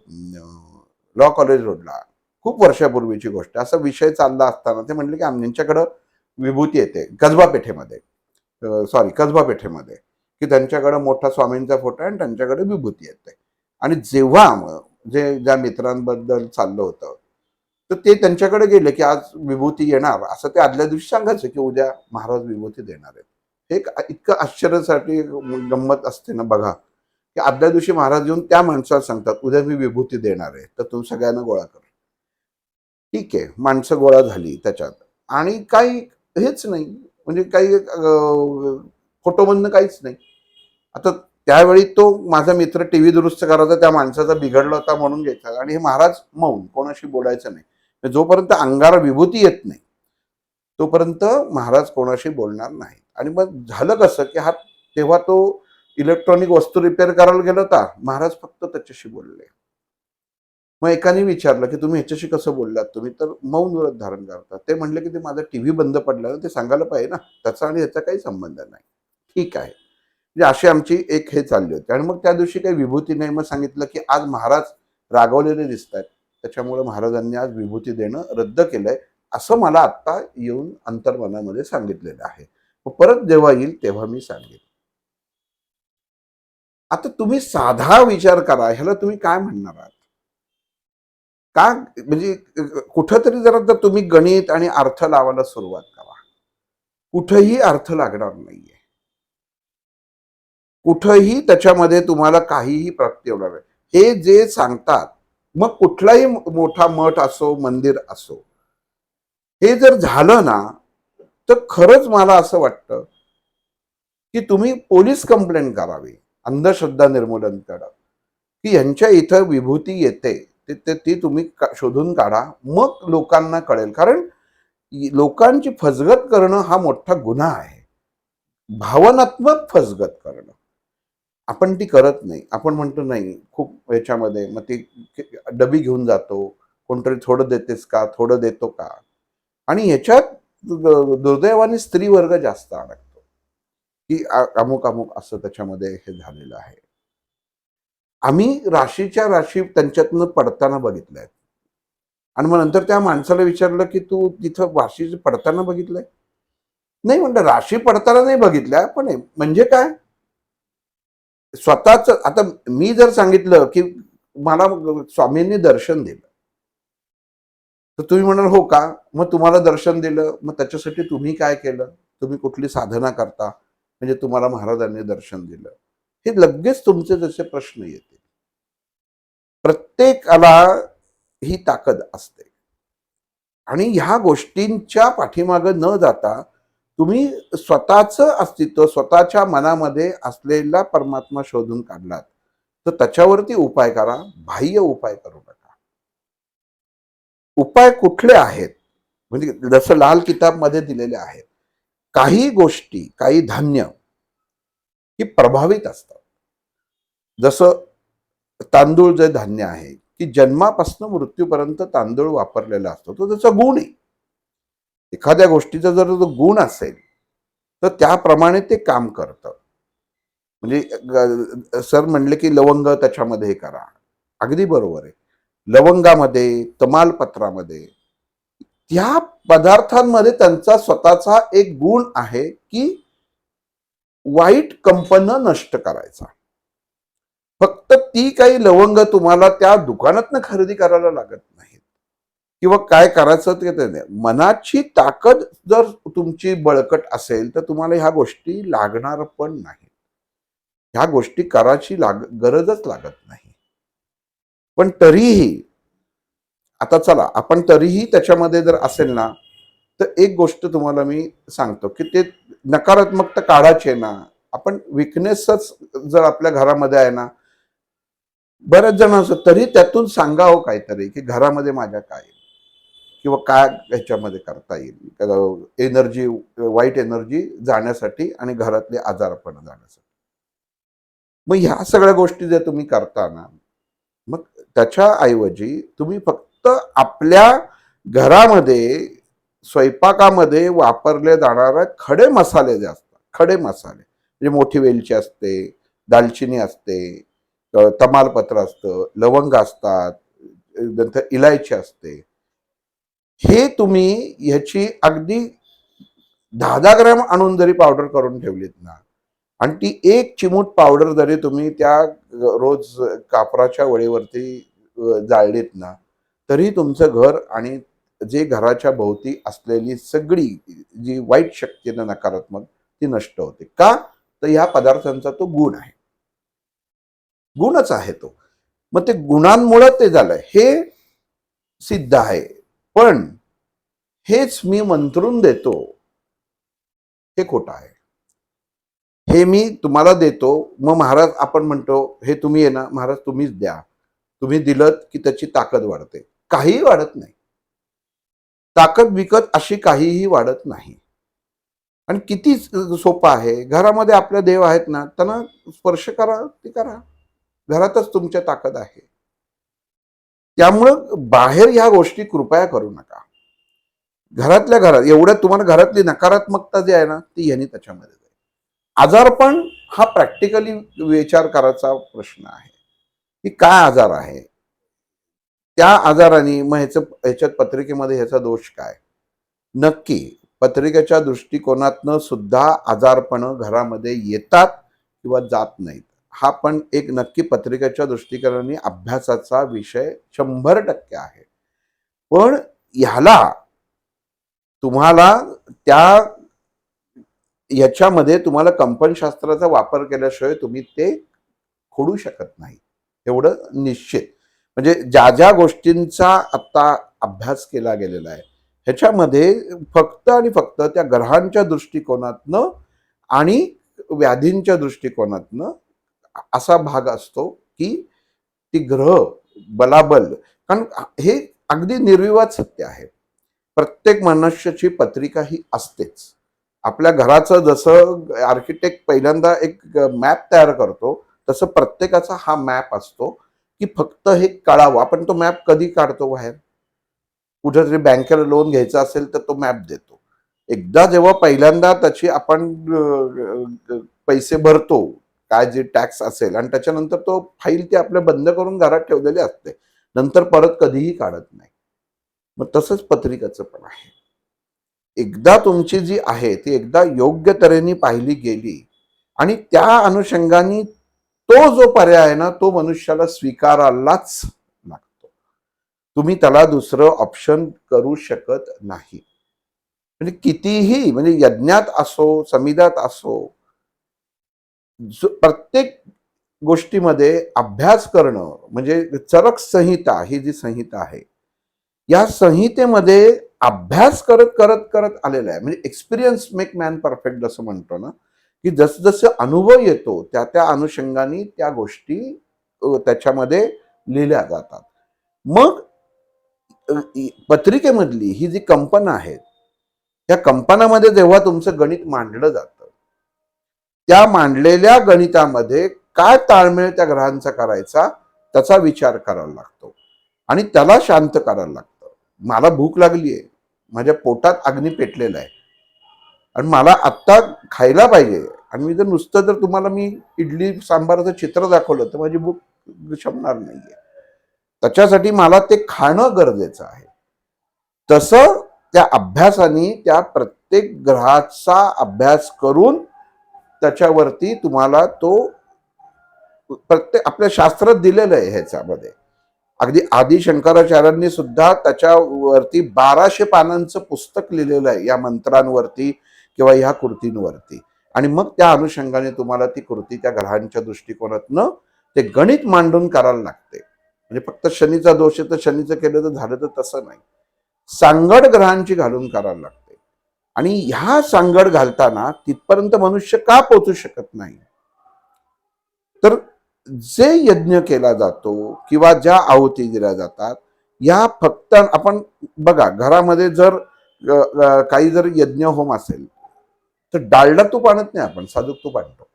लॉ कॉलेज रोडला खूप वर्षापूर्वीची गोष्ट, असा विषय चालला असताना ते म्हणले की आमच्याकडं विभूती येते कसबा पेठेमध्ये, कसबा पेठेमध्ये, की त्यांच्याकडे मोठा स्वामींचा फोटो आहे आणि त्यांच्याकडे विभूती येते. आणि जेव्हा जे ज्या मित्रांबद्दल चाललं होतं, तर ते त्यांच्याकडे गेले की आज विभूती येणार, असं ते आदल्या दिवशी सांगायचं की उद्या महाराज विभूती देणार आहेत. हे एक इतकं आश्चर्यासाठी गंमत असते ना बघा, की आदल्या दिवशी महाराज येऊन त्या माणसाला सांगतात उद्या मी विभूती देणार आहे, तर तू सगळ्यांना गोळा कर. ठीक आहे, माणसं गोळा झाली त्याच्यात आणि काही हेच नाही, म्हणजे काही फोटोमधनं काहीच नाही. आता त्यावेळी तो माझा मित्र टीव्ही दुरुस्त करायचा, त्या माणसाचा बिघडला होता म्हणून घ्यायचा आणि हे महाराज मौन, कोणाशी बोलायचं नाही. जोपर्यंत अंगारा विभूती येत नाही तोपर्यंत महाराज कोणाशी बोलणार नाही. आणि मग झालं कसं की हा तेव्हा तो इलेक्ट्रॉनिक वस्तू रिपेअर करायला गेला होता, महाराज फक्त त्याच्याशी बोलले. मग एकाने विचारलं की तुम्ही ह्याच्याशी कसं बोललात तुम्ही, तर मौन व्रत धारण करतात. ते म्हणले की ते माझा टीव्ही बंद पडला ना, ते सांगायला पाहिजे ना, त्याचा आणि ह्याचा काही संबंध नाही. ठीक आहे, म्हणजे अशी आमची एक हे चालली होती. आणि मग त्या दिवशी काही विभूती नाही, मग सांगितलं की आज महाराज रागवलेले दिसत आहेत, त्याच्यामुळे महाराजांनी आज विभूती देणं रद्द केलंय, असं मला आत्ता येऊन अंतर्मनामध्ये सांगितलेलं आहे. मग परत जेव्हा येईल तेव्हा मी सांगेन. आता तुम्ही साधा विचार करा, ह्याला तुम्ही काय म्हणणार आहात? का म्हणजे कुठंतरी जर तुम्ही गणित आणि अर्थ लावायला सुरुवात करा. कुठंही अर्थ लागणार नाहीये. कुठंही त्याच्यामध्ये तुम्हाला काहीही प्राप्ती होणार नाही. हे जे सांगतात, मग कुठलाही मोठा मठ असो, मंदिर असो, हे जर झालं ना, तर खरंच मला असं वाटतं की तुम्ही पोलीस कंप्लेंट करावी अंधश्रद्धा निर्मूलन करा, की यांच्या इथं विभूती येते, ती तुम्ही शोधून काढा, मग लोकांना कळेल. कारण लोकांची फसगत करणं हा मोठा गुन्हा आहे. भावनात्मक फसगत करणं आपण ती करत नाही. आपण म्हणतो नाही खूप याच्यामध्ये, मग ती डबी घेऊन जातो, कोणतरी थोडं देतेस का, थोडं देतो का, आणि ह्याच्यात दुर्दैवाने स्त्री वर्ग जास्त अडकतो, की अमुक अमुक असं त्याच्यामध्ये हे झालेलं आहे. आम्ही राशीच्या राशी त्यांच्यातनं पडताना बघितलंय. आणि मग नंतर त्या माणसाला विचारलं की तू तिथं राशी पडताना बघितलंय? नाही म्हणलं, राशी पडताना नाही बघितल्या, पण म्हणजे काय, स्वतःच आता मी जर सांगितलं की मला स्वामींनी दर्शन दिलं, तर तुम्ही म्हणाल हो का, मग तुम्हाला दर्शन दिलं, मग त्याच्यासाठी तुम्ही काय केलं, तुम्ही कुठली साधना करता म्हणजे तुम्हाला महाराजांनी दर्शन दिलं, हे लगेच तुमचे जसे प्रश्न येतील. प्रत्येकाला ही ताकद असते आणि ह्या गोष्टींच्या पाठीमागं न जाता तुम्ही स्वतःचं अस्तित्व, स्वतःच्या मनामध्ये असलेला परमात्मा शोधून काढलात, तर त्याच्यावरती उपाय करा, बाह्य उपाय करू नका. उपाय कुठले आहेत, म्हणजे जसं लाल किताब मध्ये दिलेले आहेत, काही गोष्टी, काही धान्य ही प्रभावित असतात. जसं तांदूळ जे धान्य आहे की जन्मापासून मृत्यूपर्यंत तांदूळ वापरलेला असतो, तो त्याचा गुण आहे. एखाद्या गोष्टीचा जर तो गुण असेल तर त्याप्रमाणे ते काम करतं. म्हणजे सर म्हणले की लवंग त्याच्यामध्ये हे करा, अगदी बरोबर आहे. लवंगामध्ये, तमालपत्रामध्ये, त्या पदार्थांमध्ये त्यांचा स्वतःचा एक गुण आहे की वाईट कंपनं नष्ट करायचा. फक्त ती काही लवंग तुम्हाला त्या दुकानातनं खरेदी करायला लागत नाहीत किंवा काय करायचं ते नाही. मनाची ताकद जर तुमची बळकट असेल तर तुम्हाला ह्या गोष्टी लागणार पण नाही. ह्या गोष्टी करायची गरजच लागत नाही. पण तरीही आता चला, आपण तरीही त्याच्यामध्ये जर असेल ना, तर एक गोष्ट तुम्हाला मी सांगतो की ते नकारात्मकता काढायची आहे ना, आपण विकनेसच जर आपल्या घरामध्ये आहे ना, बऱ्याच जण असं तरी त्यातून सांगावं काहीतरी की घरामध्ये माझ्या काय किंवा काय ह्याच्यामध्ये करता येईल एनर्जी, वाईट एनर्जी जाण्यासाठी आणि घरातले आजारपण जाण्यासाठी. मग ह्या सगळ्या गोष्टी जर तुम्ही करता ना, मग त्याच्या ऐवजी तुम्ही फक्त फक्त आपल्या घरामध्ये स्वयंपाकामध्ये वापरले जाणारे खडे मसाले जे असतात, खडे मसाले म्हणजे मोठी वेलची असते, दालचिनी असते, तमालपत्र असतं, लवंग असतात, नंतर इलायची असते, हे तुम्ही ह्याची अगदी 10-10 ग्रॅम आणून जरी पावडर करून ठेवलीत ना, आणि ती एक चिमूट पावडर जरी तुम्ही त्या रोज कापराच्या वळीवरती जाळलीत ना, तरी तुमचं घर आणि जे घराच्या भोवती असलेली सगळी जी वाईट शक्ती ना, नकारात्मक, ती नष्ट होते. का? तर ह्या पदार्थांचा तो गुण आहे, गुणच आहे तो. मग ते गुणांमुळे ते झालंय हे सिद्ध आहे. पण हेच मी मंत्रून देतो हे खोटं आहे. हे मी तुम्हाला देतो, मग महाराज आपण म्हणतो हे तुम्ही आहे ना महाराज तुम्हीच द्या, तुम्ही दिलत की त्याची ताकद वाढते. काहीही वाढत नाही. ताकद विकत अशी काहीही वाढत नाही. आणि किती सोपं आहे. घरामध्ये आपले देव आहेत ना, त्यांना स्पर्श करा, ते करा. घरातच तुमच्या ताकद आहे. त्यामुळं बाहेर ह्या गोष्टी कृपया करू नका. घरातल्या घरात एवढं तुम्हाला घरातली नकारात्मकता जी आहे ना, ती यांनी त्याच्यामध्ये जाईल. आजारपण हा प्रॅक्टिकली विचार करायचा प्रश्न आहे की काय आजार आहे, त्या आजाराने मग ह्याच्यात पत्रिकेमध्ये ह्याचा दोष काय. नक्की पत्रिकेच्या दृष्टिकोनातनं सुद्धा आजारपण घरामध्ये येतात किंवा जात नाहीत. हा पण एक नक्की पत्रिकेच्या दृष्टिकोनाने अभ्यासाचा विषय 100% आहे. पण ह्याला तुम्हाला याच्यामध्ये तुम्हाला कंपनशास्त्राचा वापर केल्याशिवाय तुम्ही ते खोडू शकत नाही, एवढं निश्चित. म्हणजे ज्या ज्या गोष्टींचा आता अभ्यास केला गेलेला आहे ह्याच्यामध्ये फक्त आणि फक्त त्या ग्रहांच्या दृष्टिकोनातनं आणि व्याधींच्या दृष्टिकोनातनं असा भाग असतो की ती ग्रह बलाबल, कारण हे अगदी निर्विवाद सत्य आहे. प्रत्येक मनुष्याची पत्रिका ही असतेच. आपल्या घराचं जसं आर्किटेक्ट पहिल्यांदा एक मॅप तयार करतो, तसं प्रत्येकाचा हा मॅप असतो की फक्त हे कळावं. आपण तो मॅप कधी काढतो बाहेर, कुठेतरी बँकेला लोन घ्यायचं असेल तर तो मॅप देतो. एकदा जेव्हा पहिल्यांदा त्याची आपण पैसे भरतो, काय जे टॅक्स असेल, आणि त्याच्यानंतर तो फाईल ती आपल्या बंद करून घरात ठेवलेली असते, नंतर परत कधीही काढत नाही. मग तसंच पत्रिकाचं पण आहे. एकदा तुमची जी आहे ती एकदा योग्य तऱ्हेने पाहिली गेली आणि त्या अनुषंगाने तो जो पर्याय आहे ना, तो मनुष्याला स्वीकारायलाच लागतो. तुम्ही त्याला दुसरं ऑप्शन करू शकत नाही. म्हणजे कितीही, म्हणजे यज्ञात असो, समिदात असो, प्रत्येक गोष्टीमध्ये अभ्यास करणं, म्हणजे चरक संहिता ही जी संहिता आहे, या संहितेमध्ये अभ्यास करत करत करत आलेला आहे. म्हणजे एक्सपिरियन्स मेक मॅन परफेक्ट जसं म्हणतो ना, की जसं अनुभव येतो त्या त्या अनुषंगाने त्या गोष्टी त्याच्यामध्ये लिहिल्या जातात. मग पत्रिकेमधली ही जी कंपन आहेत, त्या कंपनामध्ये जेव्हा तुमचं गणित मांडलं जातं, त्या मांडलेल्या गणितामध्ये काय ताळमेळ त्या ग्रहांचा करायचा त्याचा विचार करायला लागतो आणि त्याला शांत करायला लागतं. मला भूक लागली आहे, माझ्या पोटात अग्नी पेटलेला आहे आणि मला आत्ता खायला पाहिजे, आणि मी जर नुसतं जर तुम्हाला मी इडली सांबाराचं चित्र दाखवलं तर माझी भूक शमणार नाहीये. त्याच्यासाठी मला ते खाणं गरजेचं आहे. तसं त्या अभ्यासाने त्या प्रत्येक ग्रहाचा अभ्यास करून त्याच्यावरती तुम्हाला तो प्रत्येक आपल्या शास्त्रात दिलेलं आहे. ह्याच्यामध्ये अगदी आदि शंकराचार्यांनी सुद्धा त्याच्यावरती 1200 पानांचं पुस्तक लिहिलेलं आहे या मंत्रांवरती किंवा ह्या कृतींवरती. आणि मग त्या अनुषंगाने तुम्हाला ती कृती त्या ग्रहांच्या दृष्टिकोनातनं ते गणित मांडून करायला लागते. म्हणजे फक्त शनीचा दोष आहे तर शनीचं केलं तर झालं तर तसं नाही, सांगड ग्रहांची घालून करायला लागते. आणि ह्या सांगड घालताना तिथपर्यंत मनुष्य का पोहोचू शकत नाही, तर जे यज्ञ केला जातो किंवा ज्या आहुती दिल्या जातात, या फक्त आपण बघा घरामध्ये जर काही जर यज्ञ होम असेल तर डालडा तूप आणत नाही, आपण साजूक तूप आणतो.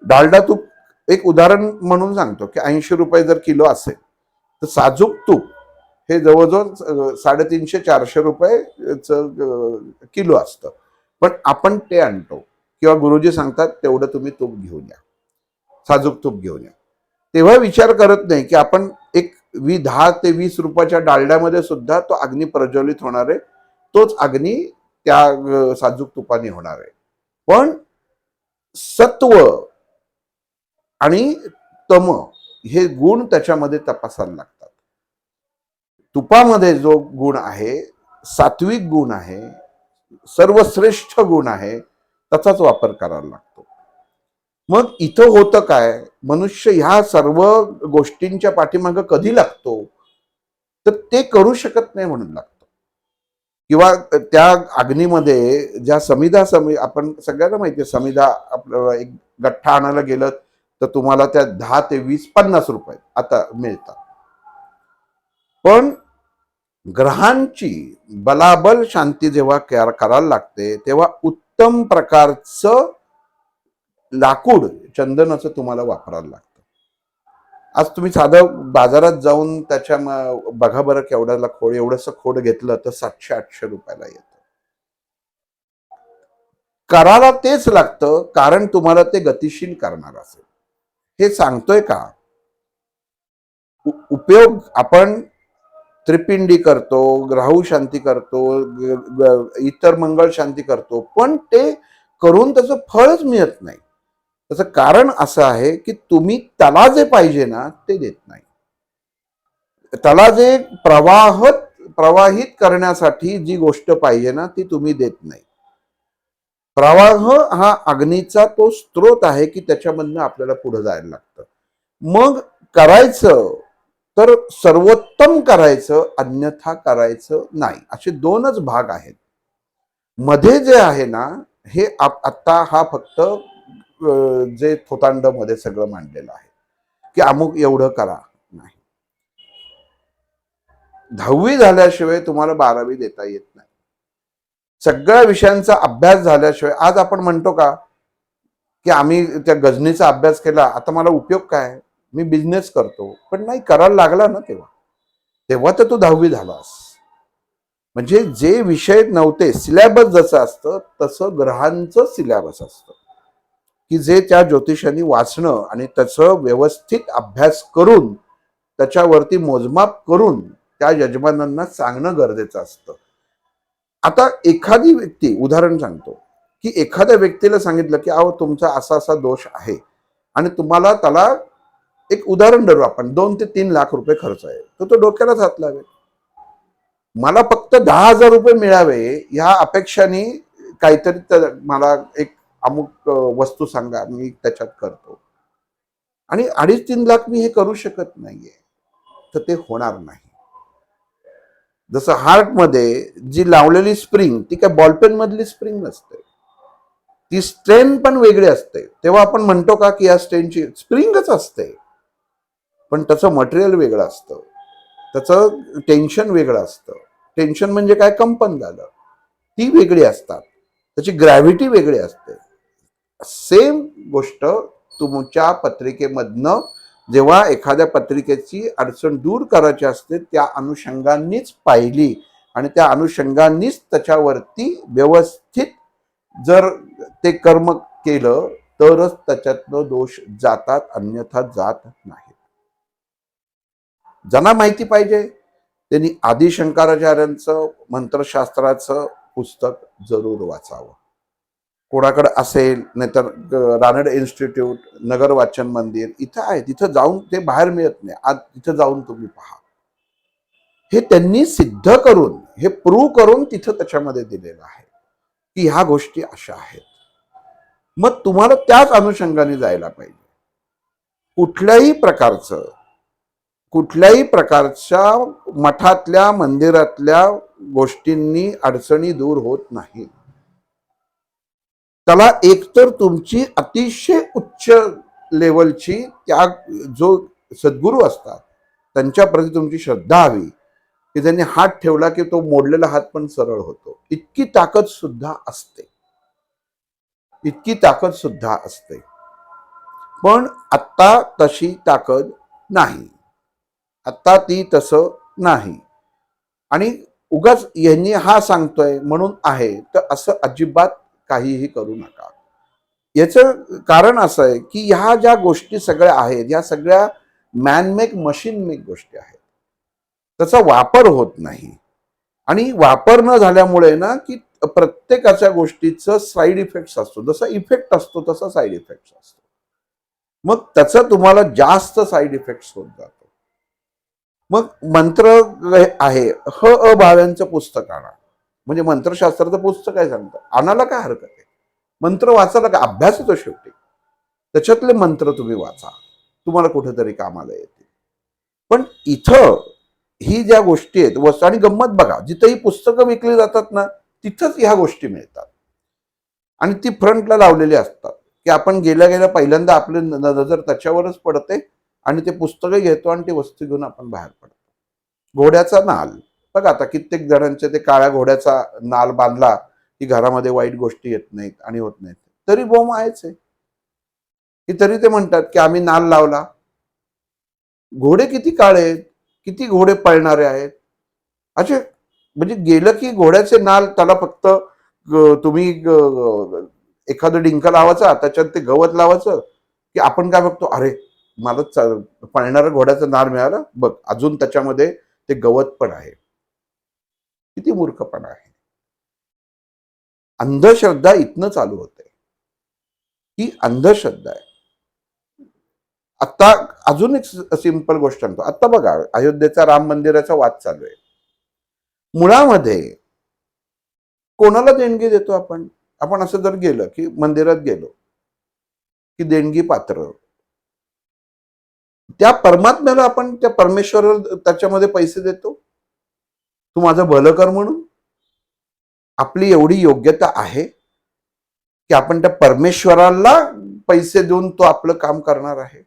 डालडा तूप एक उदाहरण म्हणून सांगतो की 80 रुपये जर किलो असेल तर साजूक तूप हे जवळजवळ 350-400 किलो असतं. पण आपण ते आणतो किंवा गुरुजी सांगतात तेवढं तुम्ही तूप घेऊन या, साजूक तूप घेऊन या. तेव्हा विचार करत नाही की आपण एक 10 ते 20 रुपयाच्या डालड्यामध्ये सुद्धा तो अग्नी प्रज्वलित होणार आहे, तोच अग्नी त्या साजूक तुपाने होणार आहे. पण सत्व आणि तम हे गुण त्याच्यामध्ये तपासायला लागतात. तुपामध्ये जो गुण आहे, सात्विक गुण आहे, सर्वश्रेष्ठ गुण आहे, त्याचाच वापर करायला लागतो. मग इथं होतं काय, मनुष्य ह्या सर्व गोष्टींच्या पाठीमागं कधी लागतो, तर ते करू शकत नाही म्हणून लागतो. किंवा त्या अग्नीमध्ये ज्या आपण सगळ्यांना माहिती आहे, समिधा आपल्याला एक गठ्ठा आणायला गेलं तर तुम्हाला त्या 10 ते 20, 50 रुपये आता मिळतात. पण ग्रहांची बलाबल शांती जेव्हा करायला लागते तेव्हा उत्तम प्रकारचं लाकूड चंदनाचं तुम्हाला वापरायला लागतं. आज तुम्ही साधं बाजारात जाऊन त्याच्या बघा बरं केवढ्याला खोड, एवढंसं खोड घेतलं तर 700-800 रुपयाला येतं. करायला तेच लागतं कारण तुम्हाला ते गतिशील करणार असेल. हे सांगतोय का? उपयोग आपण त्रिपिंडी करतो, राहू शांती करतो, इतर मंगळ शांती करतो, पण ते करून त्याचं फळच मिळत नाही. त्याचं कारण असं आहे की तुम्ही त्याला जे पाहिजे ना ते देत नाही. त्याला जे प्रवाहित करण्यासाठी जी गोष्ट पाहिजे ना ती तुम्ही देत नाही. प्रवाह हा अग्नीचा तो स्रोत आहे की त्याच्यामधनं आपल्याला पुढे जायला लागतं. मग करायचं तर सर्वोत्तम करायचं, अन्यथा करायचं नाही, असे दोनच भाग आहेत. मध्ये जे आहे ना हे आता हा फक्त जे थोतांड मध्ये सगळं मांडलेलं आहे की अमुक एवढं करा. नाही, 10वी झाल्याशिवाय तुम्हाला 12वी देता येत नाही. सगळ्या विषयांचा अभ्यास झाल्याशिवाय, आज आपण म्हणतो का की आम्ही त्या गजनीचा अभ्यास केला, आता मला उपयोग काय, मी बिझनेस करतो. पण नाही, करायला लागला ना तेव्हा तर तू 10वी झालास. म्हणजे जे विषय नव्हते, सिलेबस जसं असतं तसं ग्रहांचं सिलेबस असतं की जे त्या ज्योतिषांनी वाचणं आणि त्याचं व्यवस्थित अभ्यास करून त्याच्यावरती मोजमाप करून त्या यजमानांना सांगणं गरजेचं असतं. आता एखादी व्यक्ती, उदाहरण सांगतो की एखाद्या व्यक्तीला सांगितलं की अहो तुमचा असा असा दोष आहे आणि तुम्हाला त्याला एक उदाहरण धरू आपण 2 ते 3 लाख रुपये खर्च आहे, तर तो डोक्यालाच हात लावेल. मला फक्त 10,000 रुपये मिळावे ह्या अपेक्षाने काहीतरी मला एक अमुक वस्तू सांगा, मी त्याच्यात करतो. आणि 2.5-3 लाख मी हे करू शकत नाहीये, तर ते होणार नाही. जसं हार्टमध्ये जी लावलेली स्प्रिंग ती काय बॉलपेन मधली स्प्रिंग नसते, ती स्ट्रेन पण वेगळी असते. तेव्हा आपण म्हणतो का की या स्ट्रेनची स्प्रिंगच असते, पण त्याचं मटेरियल वेगळं असतं, त्याचं टेन्शन वेगळं असतं. टेन्शन म्हणजे काय, कंपन झालं, ती वेगळी असतात, त्याची ग्रॅव्हिटी वेगळी असते. सेम गोष्ट तुमच्या पत्रिकेमधनं जेव्हा एखाद्या पत्रिकेची अडचण दूर करायची असते त्या अनुषंगानेच पाहिली आणि त्या अनुषंगानेच त्याच्यावरती व्यवस्थित जर ते कर्म केलं तरच त्याच्यातनं दोष जातात, अन्यथा जात नाही. ज्यांना माहिती पाहिजे त्यांनी आदि शंकराचार्यांचं मंत्रशास्त्राचं पुस्तक जरूर वाचावं. कोणाकडे असेल, नाहीतर रानडे इन्स्टिट्यूट, नगर वाचन मंदिर इथं आहे, तिथं जाऊन, ते बाहेर मिळत नाही, आज तिथं जाऊन तुम्ही पहा. हे त्यांनी सिद्ध करून, हे प्रूव्ह करून तिथं त्याच्यामध्ये दिलेलं आहे की ह्या गोष्टी अशा आहेत. मग तुम्हाला त्याच अनुषंगाने जायला पाहिजे. कुठल्याही प्रकारच्या मठातल्या मंदिरातल्या गोष्टींनी अडचणी दूर होत नाही. त्याला एकतर तुमची अतिशय उच्च लेवलची त्या जो सद्गुरू असतात त्यांच्याप्रती तुमची श्रद्धा हवी की त्यांनी हात ठेवला की तो मोडलेला हात पण सरळ होतो. इतकी ताकद सुद्धा असते. पण आत्ता तशी ताकद नाही, आत्ता ती तसं नाही. आणि उगाच यांनी हा सांगतोय म्हणून आहे, तर असं अजिबात काहीही करू नका. याचं कारण असं आहे की ह्या ज्या गोष्टी सगळ्या आहेत, ह्या सगळ्या मॅनमेक मशीन मेक गोष्टी आहेत. त्याचा वापर होत नाही आणि वापर न झाल्यामुळे ना की प्रत्येकाच्या गोष्टीचं साईड इफेक्ट असतो. जसा इफेक्ट असतो तसा साईड इफेक्ट असतो. मग त्याचा तुम्हाला जास्त साईड इफेक्ट होत जातो. मग मंत्र आहे, भाव्यांचं पुस्तक आणा. म्हणजे मंत्रशास्त्राचं पुस्तक आहे सांगतं, आणायला काय हरकत आहे. मंत्र वाचायला काय, अभ्यास होतो शेवटी. त्याच्यातले मंत्र तुम्ही वाचा, तुम्हाला कुठेतरी कामाला येतील. पण इथं ही ज्या गोष्टी आहेत वस्तू, आणि गंमत बघा, जिथं ही पुस्तकं विकली जातात ना तिथंच ह्या गोष्टी मिळतात आणि ती फ्रंटला लावलेली असतात की आपण गेल्या गेल्या पहिल्यांदा आपली नजर त्याच्यावरच पडते आणि ते पुस्तकं घेतो आणि ती वस्तू घेऊन आपण बाहेर पडतो. घोड्याचा नाल बघा, आता कित्येक जणांचे ते काळ्या घोड्याचा नाल बांधला की घरामध्ये वाईट गोष्टी येत नाहीत आणि होत नाहीत. तरी बोम आहेच आहे की तरी ते म्हणतात की आम्ही नाल लावला. घोडे किती काळे आहेत, किती घोडे पळणारे आहेत. असे म्हणजे गेलं की घोड्याचे नाल, त्याला फक्त तुम्ही एखादं डिंक लावायचा, त्याच्यात ते गवत लावायचं की आपण काय बघतो, अरे मला पळणाऱ्या घोड्याचं नाल मिळालं बघ, अजून त्याच्यामध्ये ते गवत पण आहे. किती मूर्खपणा आहे. अंधश्रद्धा इथनं चालू होते. ही अंधश्रद्धा आहे. आता अजून एक सिंपल गोष्ट सांगतो. आता बघा, अयोध्येचा राम मंदिराचा वाद चालू आहे. मुळामध्ये कोणाला देणगी देतो आपण? आपण असं जर गेलं की मंदिरात गेलो की देणगी पात्र, त्या परमात्म्याला आपण, त्या परमेश्वराला त्याच्यामध्ये पैसे देतो, तू माझं भलं कर म्हणून. आपली एवढी योग्यता आहे की आपण त्या परमेश्वराला पैसे देऊन तो आपलं काम करणार आहे?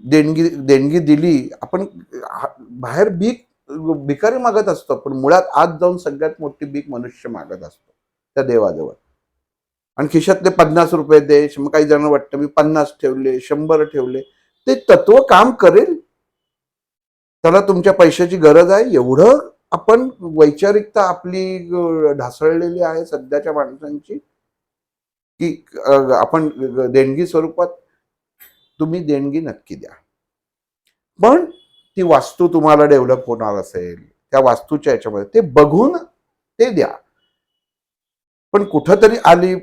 देणगी देणगी दिली आपण, बाहेर भिकारी मागत असतो, पण मुळात आत जाऊन सगळ्यात मोठी भीक मनुष्य मागत असतो त्या देवाजवळ. आणि खिशातले 50 रुपये दे, मग काही जण वाटतं मी 50 ठेवले, 100 ठेवले, ते तत्व काम करेल? त्याला तुमच्या पैशाची गरज आहे? एवढं आपण वैचारिकता आपली ढासळलेली आहे सध्याच्या माणसांची की आपण देणगी स्वरूपात, तुम्ही देणगी नक्की द्या, पण ती वास्तू तुम्हाला डेव्हलप होणार असेल, त्या वास्तूच्या याच्यामध्ये ते बघून ते द्या. पण कुठंतरी आली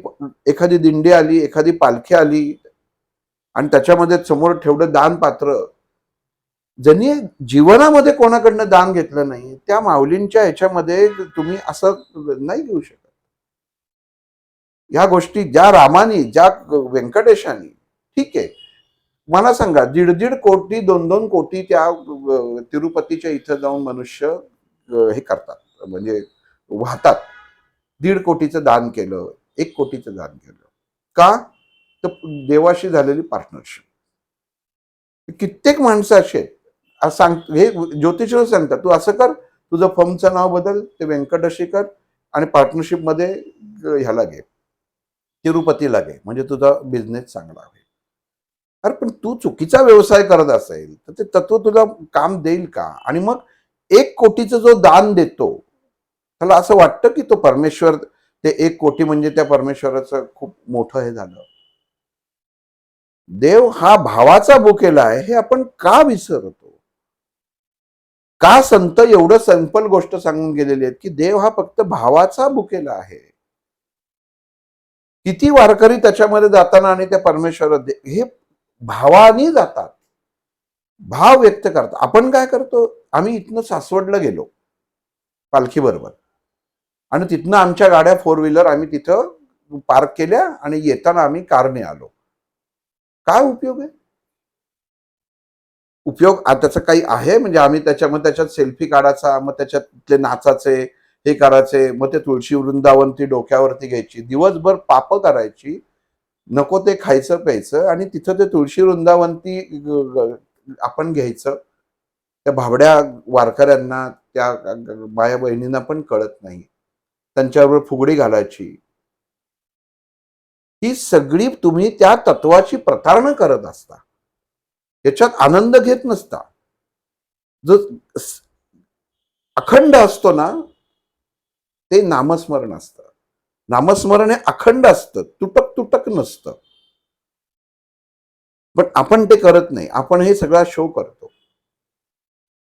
एखादी दिंडी आली, एखादी पालखी आली आणि त्याच्यामध्ये समोर ठेवलं दान पात्र, ज्यांनी जीवनामध्ये कोणाकडनं दान घेतलं नाही, त्या माऊलींच्या ह्याच्यामध्ये तुम्ही असं नाही घेऊ शकत. ह्या गोष्टी ज्या रामानी, ज्या व्यंकटेशानी, ठीक आहे, मला सांगा, 1.5 कोटी 2-2 कोटी त्या तिरुपतीच्या इथं जाऊन मनुष्य हे करतात, म्हणजे वाहतात. 1.5 कोटीचं दान केलं, 1 कोटीचं दान केलं का? तर देवाशी झालेली पार्टनरशिप. कित्येक माणसं असे आहेत, सांग, हे ज्योतिष सांगतात, तू असं कर, तुझं फर्मचं नाव बदल, ते व्यंकटशी कर आणि पार्टनरशिप मध्ये ह्याला घे, तिरुपतीला घे, म्हणजे तुझा बिझनेस चांगला आहे. अरे पण तू चुकीचा व्यवसाय करत असेल तर ते तत्व तुला काम देईल का? आणि मग 1 कोटीचं जो दान देतो त्याला असं वाटतं की तो परमेश्वर, ते 1 कोटी म्हणजे त्या परमेश्वराचं खूप मोठं हे झालं. देव हा भावाचा भुकेला आहे, हे आपण का विसरतो? का संत एवढं सिंपल गोष्ट सांगून गेलेली आहेत की देव हा फक्त भावाचा भुकेला आहे. किती वारकरी त्याच्यामध्ये जाताना आणि त्या परमेश्वर हे भावानी जातात, भाव व्यक्त करतात. आपण काय करतो, आम्ही इथनं सासवडला गेलो पालखी बरोबर आणि तिथनं आमच्या गाड्या 4 व्हीलर आम्ही तिथं पार्क केल्या आणि येताना आम्ही कारने आलो. काय उपयोग आहे? उपयोग त्याचं काही आहे? म्हणजे आम्ही त्याच्यात सेल्फी काढायचा, मग त्याच्यातले नाचाचे, हे करायचे, मग ते तुळशी वृंदावन ती डोक्यावरती घ्यायची, दिवसभर पाप करायची, नको ते खायचं प्यायचं आणि तिथं ते तुळशी वृंदावंती आपण घ्यायचं. त्या भाबड्या वारकऱ्यांना, त्या माया बहिणींना पण कळत नाही, त्यांच्यावर फुगडी घालायची. ही सगळी तुम्ही त्या तत्वाची प्रतारणा करत असता, याच्यात आनंद घेत नसता. जो अखंड असतो ना, ते नामस्मरण असतं. नामस्मरण हे अखंड असतं, तुटक तुटक नसतं. पण आपण ते करत नाही. आपण हे सगळा शो करतो.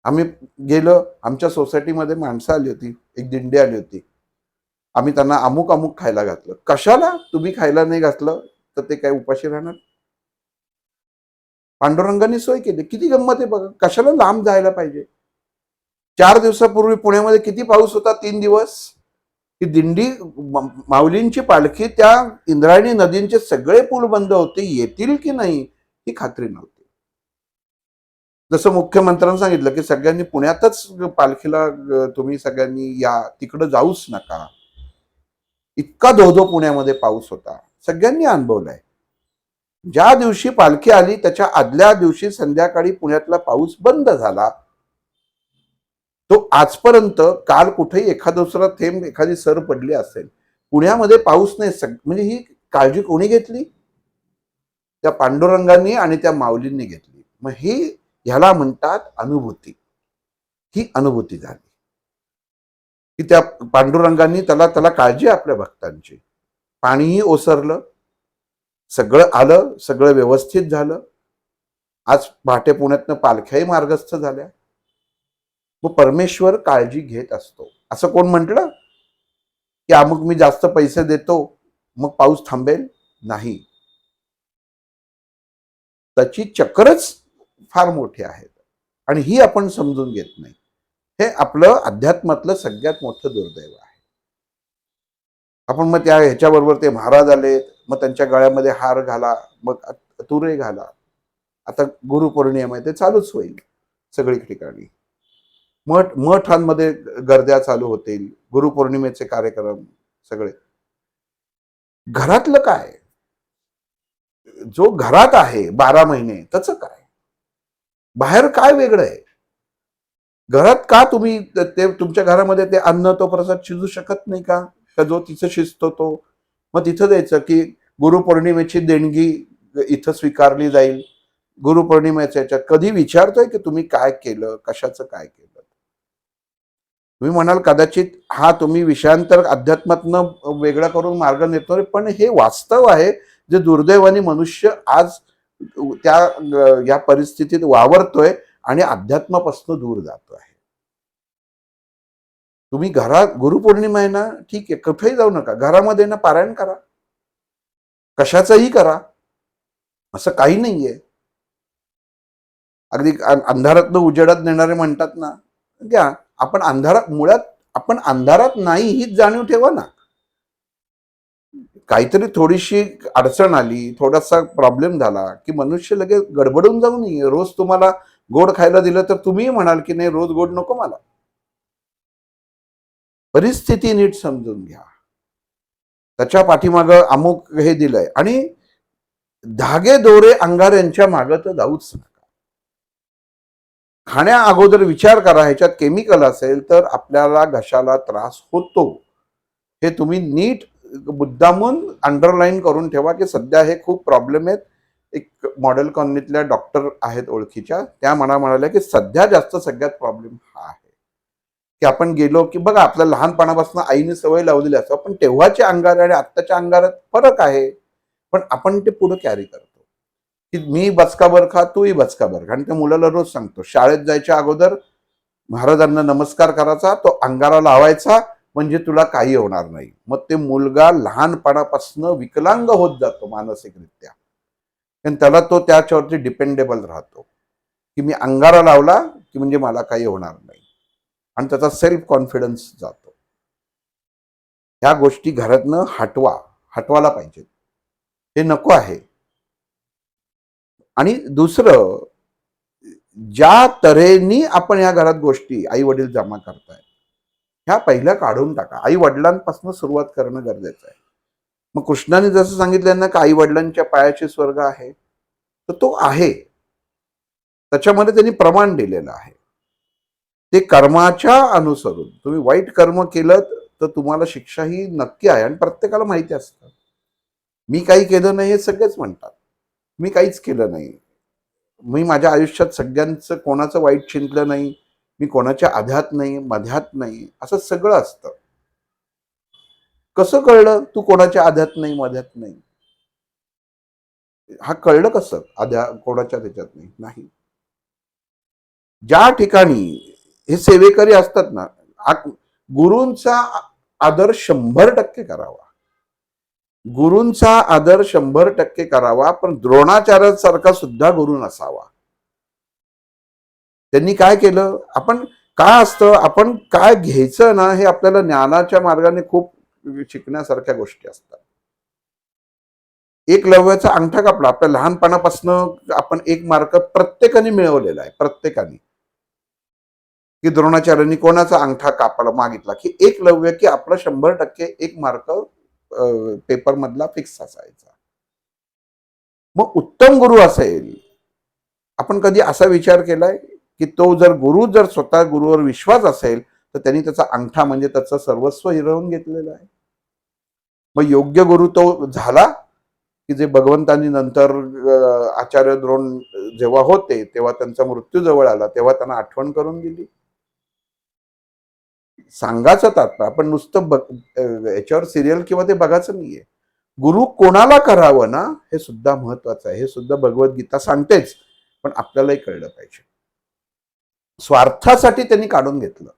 आम्ही गेलो, आमच्या सोसायटीमध्ये माणसं आली होती, एक दिंडी आली होती. आम्ही त्यांना अमुक अमुक खायला घातलं. कशाला तुम्ही खायला नाही घातलं तर ते काय उपाशी राहणार? पांडुरंगाने सोय केली. किती गंमत आहे बघा. कशाला लांब जायला पाहिजे? 4 दिवसापूर्वी पुण्यामध्ये किती पाऊस होता? 3 दिवस. ही दिंडी माऊलींची पालखी, त्या इंद्रायणी नदींचे सगळे पूल बंद होते, येतील की नाही ही खात्री नव्हती. जसं मुख्यमंत्र्यांनी सांगितलं की सगळ्यांनी पुण्यातच पालखीला तुम्ही सगळ्यांनी या, तिकडं जाऊच नका. इतका धोधो पुण्यामध्ये पाऊस होता, सगळ्यांनी अनुभवलाय. ज्या दिवशी पालखी आली त्याच्या आदल्या दिवशी संध्याकाळी पुण्यातला पाऊस बंद झाला. तो आजपर्यंत काल कुठेही एखादा दुसरा थेंब, एखादी सर पडली असेल. पुण्यामध्ये पाऊस नाही. म्हणजे ही काळजी कोणी घेतली? त्या पांडुरंगांनी आणि त्या माऊलींनी घेतली. मग ही ह्याला म्हणतात अनुभूती. ही अनुभूती झाली की त्या पांडुरंगांनी त्याला काळजी आपल्या भक्तांची. पाणीही ओसरलं, सगळं आलं, सगळं व्यवस्थित झालं. आज पहाटे पुण्यातनं पालख्याही मार्गस्थ झाल्या. मग परमेश्वर काळजी घेत असतो. असं कोण म्हटलं की अमुक मी जास्त पैसे देतो मग पाऊस थांबेल? नाही. त्याची चक्रच फार मोठी आहेत आणि ही आपण समजून घेत नाही. हे आपलं अध्यात्मातलं सगळ्यात मोठं दुर्दैव आहे. आपण मग त्या ह्याच्याबरोबर ते महाराज आले, मग त्यांच्या गळ्यामध्ये हार घाला, मग तुरे घाला. आता गुरुपौर्णिमा आहे, ते चालूच होईल सगळी ठिकाणी. मठांमध्ये गर्द्या चालू होतील, गुरुपौर्णिमेचे कार्यक्रम सगळे. घरातलं काय? जो घरात आहे 12 महिने त्याचं काय? बाहेर काय वेगळं आहे? घरात का तुम्ही ते तुमच्या घरामध्ये ते अन्न तो प्रसाद शिजू शकत नाही का? का जो तिथं शिजतो तो मग तिथं द्यायचं की गुरुपौर्णिमेची देणगी इथं स्वीकारली जाईल. गुरुपौर्णिमेच्या याच्यात कधी विचारतोय की तुम्ही काय केलं, कशाचं काय केलं? तुम्ही म्हणाल कदाचित हा तुम्ही विषयांतर अध्यात्मातनं वेगळा करून मार्ग नेतोय, पण हे वास्तव आहे जे दुर्दैवाने मनुष्य आज त्या या परिस्थितीत वावरतोय आणि अध्यात्मापासून दूर जातो आहे. तुम्ही घरात गुरुपौर्णिमा आहे ना, ठीक आहे, कुठेही जाऊ नका, घरामध्ये ना पारायण करा, कशाचंही करा, असं काही नाहीये. अगदी अंधारातनं उजेडात नेणारे म्हणतात ना, घ्या. आपण अंधारात, मुळात आपण अंधारात नाही हीच जाणीव ठेवा ना. काहीतरी थोडीशी अडचण आली, थोडासा प्रॉब्लेम झाला की मनुष्य लगेच गडबडून जाऊ नये. रोज तुम्हाला गोड खायला दिलं तर तुम्ही म्हणाल की नाही रोज गोड नको मला. परिस्थिती नीट समजून घ्या. त्याच्या पाठीमागं अमुक हे दिलंय आणि धागे दोरे अंगाऱ्यांच्या मागं तर जाऊच नका. खाण्या अगोदर विचार करा, ह्याच्यात केमिकल असेल तर आपल्याला घशाला त्रास होतो. हे तुम्ही नीट मुद्दामून अंडरलाईन करून ठेवा की सध्या हे खूप प्रॉब्लेम आहेत. एक मॉडेल कॉलनीतल्या डॉक्टर आहेत ओळखीच्या, त्या मला म्हणाल्या की सध्या जास्त सगळ्यात प्रॉब्लेम हा आहे की आपण गेलो की बघा, आपल्या लहानपणापासून आईने सवय लावलेली असतो, पण तेव्हाच्या अंगार आणि आत्ताच्या अंगारात फरक आहे. पण आपण ते पुढे कॅरी करतो की मी बचकाभर खा, तूही बचकाभर खा. आणि त्या मुलाला रोज सांगतो, शाळेत जायच्या अगोदर महाराजांना नमस्कार करायचा, तो अंगारा लावायचा, म्हणजे तुला काही होणार नाही. मग ते मुलगा लहानपणापासून विकलांग होत जातो मानसिकरित्या, आणि त्याला तो त्याच्यावरती डिपेंडेबल राहतो की मी अंगारा लावला की म्हणजे मला काही होणार नाही, आणि त्याचा सेल्फ कॉन्फिडन्स जातो. ह्या गोष्टी घरातनं हटवायला पाहिजेत. हे नको आहे. आणि दुसरं, ज्या तऱ्हेने आपण या घरात गोष्टी आई वडील जमा करतायत ह्या पहिल्या काढून टाका. आई वडिलांपासून सुरुवात करणं गरजेचं आहे. मग कृष्णाने जसं सांगितलं ना की आई वडिलांच्या पायाशी स्वर्ग आहे, तर तो आहे. त्याच्यामध्ये त्यांनी प्रमाण दिलेलं आहे. ते कर्माच्या अनुसरून तुम्ही वाईट कर्म केलं तर तुम्हाला शिक्षा ही नक्की आहे, आणि प्रत्येकाला माहिती असतं. मी काही केलं नाही हे सगळेच म्हणतात, मी काहीच केलं नाही, मी माझ्या आयुष्यात सगळ्यांचं कोणाचं वाईट चिंतलं नाही, मी कोणाच्या आध्यात नाही, मध्यात नाही, असं सगळं असतं. कसं कळलं तू कोणाच्या आध्यात नाही, मध्यात नाही? हा कळलं कसं कोणाच्या त्याच्यात नाही. ज्या ठिकाणी हे सेवेकरी असतात ना, गुरूंचा आदर 100% करावा. गुरूंचा आदर 100% करावा, पण द्रोणाचार्यासारखा सुद्धा गुरु नसावा. त्यांनी काय केलं, आपण काय असतं, आपण काय घ्यायचं ना, हे आपल्याला ज्ञानाच्या मार्गाने खूप शिकण्यासारख्या गोष्टी असतात. एकलव्याचा अंगठा कापला, आपल्या लहानपणापासून आपण 1 मार्क प्रत्येकाने मिळवलेला आहे, प्रत्येकाने. की द्रोणाचार्यांनी कोणाचा अंगठा कापायला मागितला, की एकलव्य, की आपला 100% 1 मार्क पेपर मधला फिक्स असायचा. मग उत्तम गुरु असेल, आपण कधी असा विचार केलाय की तो जर स्वतः गुरुवर विश्वास असेल, तर त्यांनी त्याचा अंगठा म्हणजे त्याचं सर्वस्व हिरावून घेतलेलं आहे. मग योग्य गुरु तो झाला की जे भगवंतांनी नंतर आचार्य द्रोण जेव्हा होते, तेव्हा त्यांचा मृत्यू जवळ आला, तेव्हा त्यांना आठवण करून दिली. सांगायचं तात्पर्य, आपण नुसतं याच्यावर सिरियल किंवा ते बघायचं नाहीये. गुरु कोणाला करावं ना, हे सुद्धा महत्वाचं आहे. हे सुद्धा भगवद्गीता सांगतेच, पण आपल्यालाही कळलं पाहिजे. स्वार्थासाठी त्यांनी काढून घेतलं.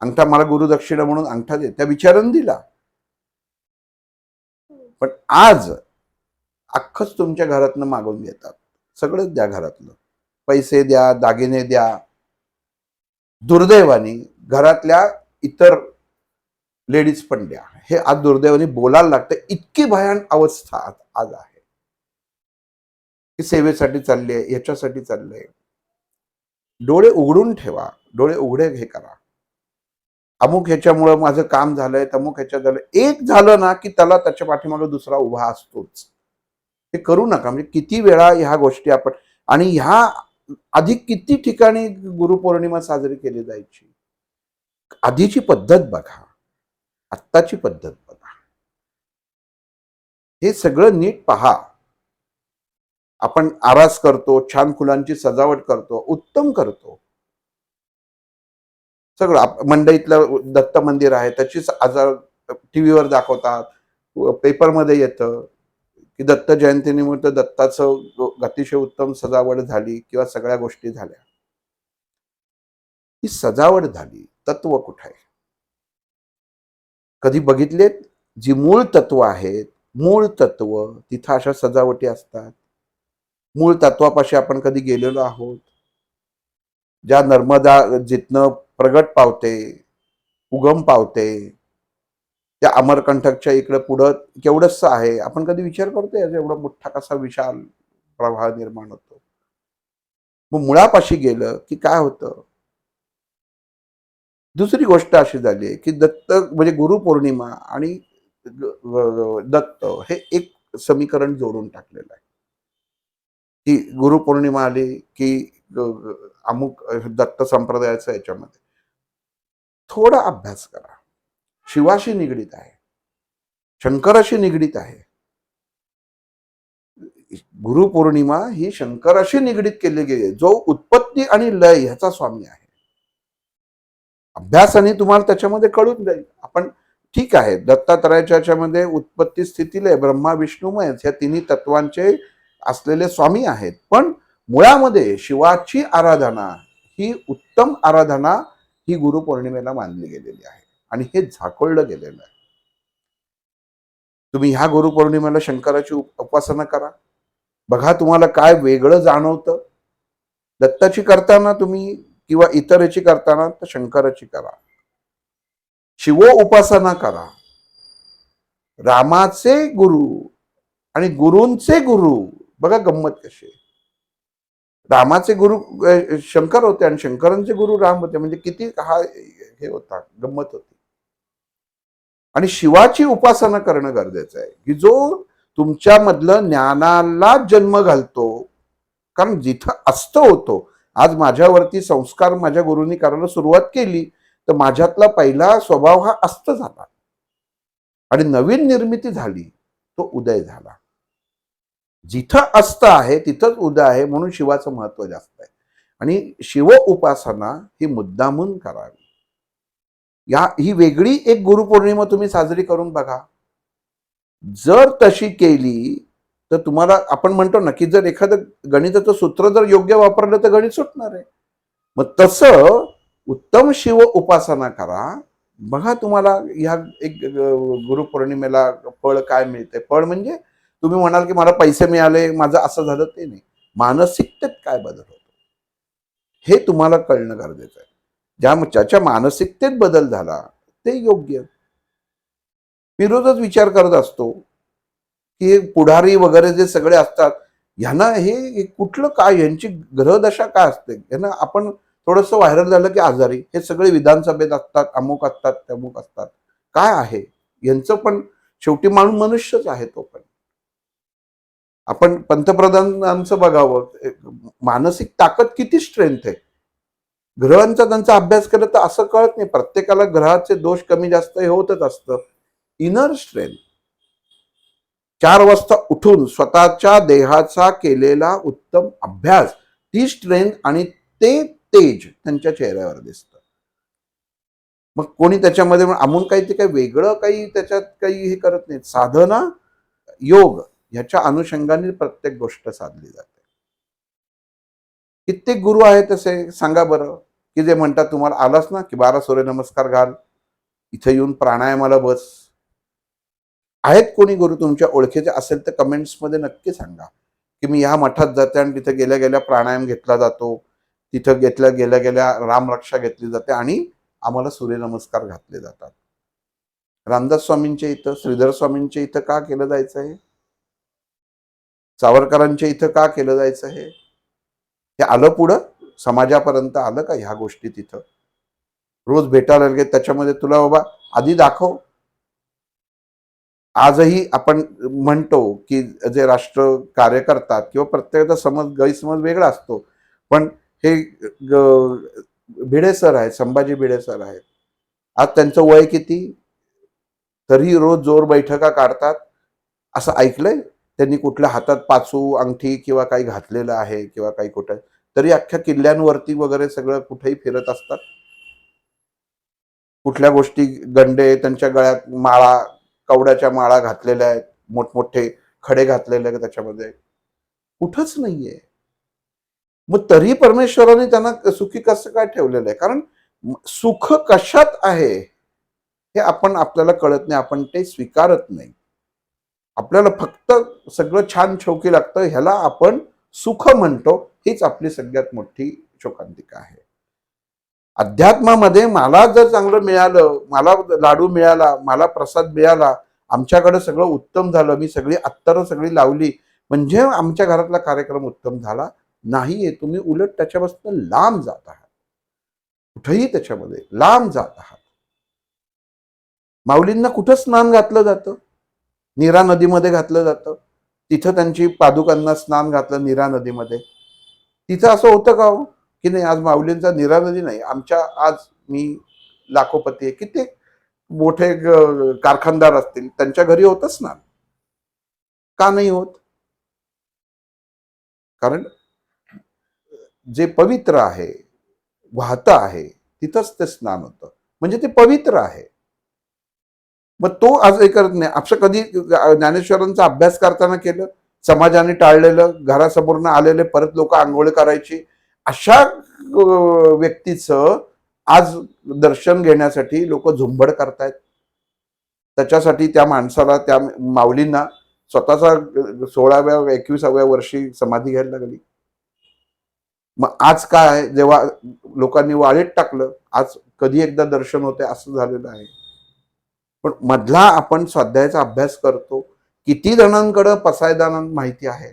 अंगठा मला गुरुदक्षिणा म्हणून अंगठा दे, त्या विचारानं दिला. पण आज अख्खच तुमच्या घरातनं मागून घेतात. सगळंच द्या घरातलं. पैसे द्या, दागिने द्या. दुर्दैवाने घरातल्या इतर लेडीज पण द्या. हे आज दुर्दैवाने बोलायला लागतं. इतकी भयान अवस्था आज आहे. की सेवेसाठी चालली आहे, याच्यासाठी चाललंय. डोळे उघडून ठेवा, डोळे उघडे हे करा. अमुक ह्याच्यामुळं माझं काम झालंय, तमुक ह्याच्यात झालं. एक झालं ना की त्याला त्याच्या पाठीमागे दुसरा उभा असतोच. हे करू नका. म्हणजे किती वेळा ह्या गोष्टी आपण, आणि ह्या आधी किती ठिकाणी गुरुपौर्णिमा साजरी केली जायची. आधीची पद्धत बघा, आत्ताची पद्धत बघा. हे सगळं नीट पहा. आपण आरास करतो, छान फुलांची सजावट करतो, उत्तम करतो. सगळं मंडईतलं दत्त मंदिर आहे, त्याचीच आजार टीव्हीवर दाखवतात, पेपरमध्ये येतं की दत्त जयंतीनिमित्त दत्ताचं अतिशय उत्तम सजावट झाली किंवा सगळ्या गोष्टी झाल्या. ही सजावट झाली, तत्व कुठे आहे? कधी बघितलेत? जी मूळ तत्व आहेत, मूळ तत्व तिथं अशा सजावटी असतात. मूळ तत्वापाशी आपण कधी गेलेलो आहोत? ज्या नर्मदा जिथनं प्रगट पावते, उगम पावते, त्या अमरकंटकच्या इकडे पुढं केवढंच आहे, आपण कधी विचार करतोय एवढा मोठा कसा विशाल प्रवाह निर्माण होतो. मग मुळापाशी गेलं की काय होतं? दुसरी गोष्ट अशी झाली आहे की दत्त म्हणजे गुरुपौर्णिमा आणि दत्त हे एक समीकरण जोडून टाकलेलं आहे. की गुरुपौर्णिमा आली की अमुक दत्त संप्रदायाचं याच्यामध्ये थोडा अभ्यास करा. शिवाशी निगडीत आहे, शंकराशी निगडीत आहे. गुरुपौर्णिमा ही शंकराशी निगडीत केली गेली, जो उत्पत्ती आणि लय ह्याचा स्वामी आहे. अभ्यासाने तुम्हाला त्याच्यामध्ये कळून जाईल. आपण ठीक आहे, दत्तात्रयाच्या याच्यामध्ये उत्पत्ती स्थितीलय ब्रह्मा विष्णुमय ह्या तिन्ही तत्वांचे असलेले स्वामी आहेत, पण मुळामध्ये शिवाची आराधना ही उत्तम आराधना ही गुरुपौर्णिमेला मानली गेलेली आहे आणि हे झाकोळलं गेलेलं आहे. तुम्ही ह्या गुरुपौर्णिमेला शंकराची उपासना करा, बघा तुम्हाला काय वेगळं जाणवतं. दत्ताची करताना तुम्ही किंवा इतर याची करताना तर शंकराची करा. शिव उपासना करा. रामाचे गुरु आणि गुरूंचे गुरु, बघा गंमत कशी. रामाचे गुरु शंकर होते आणि शंकरांचे गुरु राम होते. म्हणजे किती हा हे होता, गंमत होती. आणि शिवाची उपासना करणं गरजेचं आहे की जो तुमच्यामधलं ज्ञानाला जन्म घालतो. कारण जिथं अस्त होतो, आज माझ्यावरती संस्कार माझ्या गुरुंनी करायला सुरुवात केली, तर माझ्यातला पहिला स्वभाव हा अस्त झाला आणि नवीन निर्मिती झाली, तो उदय झाला. जिथं अस्त आहे तिथंच उदय आहे, म्हणून शिवाचं महत्व जास्त आहे. आणि शिव उपासना ही मुद्दामून करावी. ही वेगळी एक गुरुपौर्णिमा तुम्ही साजरी करून बघा. जर तशी केली तर तुम्हाला, आपण म्हणतो ना की जर एखादं गणिताचं सूत्र जर योग्य वापरलं तर गणित सुटणार आहे. मग तसं उत्तम शिव उपासना करा. बघा तुम्हाला ह्या एक गुरुपौर्णिमेला फळ काय मिळते. फळ म्हणजे तुम्ही म्हणाल की मला पैसे मिळाले, माझं असं झालं, ते नाही. मानसिकतेत काय बदल होतो हे तुम्हाला कळणं गरजेचं आहे. ज्याच्या मानसिकतेत बदल झाला ते योग्य. मी रोजच विचार करत असतो की पुढारी वगैरे जे सगळे असतात, ह्यांना हे कुठलं काय, यांची ग्रहदशा काय असते. यांना आपण थोडंसं व्हायरल झालं की आजारी, हे सगळे विधानसभेत असतात, अमुक असतात, तमुक असतात. काय आहे यांचं? पण शेवटी माणूस मनुष्यच आहे तो पण. आपण पंतप्रधानांचं बघावं, मानसिक ताकद किती स्ट्रेंथ आहे. ग्रहांचा त्यांचा अभ्यास केला तर असं कळत नाही, प्रत्येकाला ग्रहाचे दोष कमी जास्त हे होतच असतं. इनर स्ट्रेंथ, 4 वाजता उठून स्वतःच्या देहाचा केलेला उत्तम अभ्यास, ती स्ट्रेंथ आणि ते तेज त्यांच्या चेहऱ्यावर दिसतं. मग कोणी त्याच्यामध्ये अमून काही ते काही वेगळं काही त्याच्यात काही हे करत नाही. साधना, योग ह्याच्या अनुषंगाने प्रत्येक गोष्ट साधली जाते. कित्येक गुरु आहेत असे, सांगा बरं, की जे म्हणतात तुम्हाला आलास ना की 12 सूर्यनमस्कार घाल, इथे येऊन प्राणायामाला बस. आहेत कोणी गुरु तुमच्या ओळखीचे असेल तर कमेंट्समध्ये नक्की सांगा की मी ह्या मठात जाते आणि तिथे गेल्या गेल्या प्राणायाम घेतला जातो, तिथं गेल्या गेल्या रामरक्षा घेतली जाते आणि आम्हाला सूर्यनमस्कार घातले जातात. रामदास स्वामींच्या इथं, श्रीधर स्वामींच्या इथं का केलं जायचं आहे? सावरकरांच्या इथं का केलं जायचं आहे? हे आलं पुढं, समाजापर्यंत आलं का ह्या गोष्टी? तिथं रोज भेटायला लागले, त्याच्यामध्ये तुला बाबा आधी दाखव. आजही आपण म्हणतो की जे राष्ट्र कार्य करतात किंवा प्रत्येकाचा समज गैरसमज वेगळा असतो, पण हे भिडे सर आहेत, संभाजी भिडे सर आहेत. आज त्यांचं वय किती, तरी रोज जोर बैठका काढतात. असं ऐकलंय त्यांनी कुठल्या हातात पाचू, अंगठी किंवा काही घातलेलं आहे किंवा काही कुठं, तरी अख्ख्या किल्ल्यांवरती वगैरे सगळं कुठेही फिरत असतात. कुठल्या गोष्टी, गंडे, त्यांच्या गळ्यात माळा, कवड्याच्या माळा घातलेल्या आहेत, मोठमोठे खडे घातलेले आहेत त्याच्यामध्ये, कुठंच नाहीये. मग तरी परमेश्वराने त्यांना सुखी कसं काय ठेवलेलं आहे? कारण सुख कशात आहे हे आपल्याला कळत नाही, आपण ते स्वीकारत नाही. आपल्याला फक्त सगळं छान शौकी लागतं, ह्याला आपण सुख म्हणतो. हीच आपली सगळ्यात मोठी शोकांतिका आहे. अध्यात्मामध्ये मला जर चांगलं मिळालं, मला लाडू मिळाला, मला प्रसाद मिळाला, आमच्याकडे सगळं उत्तम झालं, मी सगळी अत्तरं सगळी लावली, म्हणजे आमच्या घरातला कार्यक्रम उत्तम झाला नाहीये. तुम्ही उलट त्याच्यापासून लांब जात आहात, कुठेही त्याच्यामध्ये लांब जात आहात. माऊलींना कुठं स्नान घातलं जातं? नीरा नदीमध्ये घातलं जातं. तिथं त्यांची पादुकांना स्नान घातलं नीरा नदीमध्ये. तिथं असं होतं का हो की नाही आज माऊलींचा नीरा नदी नाही, आमच्या आज मी लाखोपती आहे, किती मोठे कारखानदार असतील त्यांच्या घरी होतं स्नान, का नाही होत? कारण जे पवित्र आहे, वाहतं आहे, तिथंच ते स्नान होतं, म्हणजे ते पवित्र आहे. मग तो आज हे करत नाही. असं कधी ज्ञानेश्वरांचा अभ्यास करताना केलं? समाजाने टाळलेलं, घरासमोरनं आलेले परत लोक आंघोळ करायची, अशा व्यक्तीचं आज दर्शन घेण्यासाठी लोक झुंबड करतायत. त्याच्यासाठी त्या माणसाला, त्या माऊलींना स्वतःचा 16व्या 21व्या वर्षी समाधी घ्यायला लागली. मग आज काय, जेव्हा लोकांनी वाळीत टाकलं, आज कधी एकदा दर्शन होते असं झालेलं आहे. पण मधला आपण स्वाध्यायाचा अभ्यास करतो. किती जणांकडे पसायदान माहिती आहे?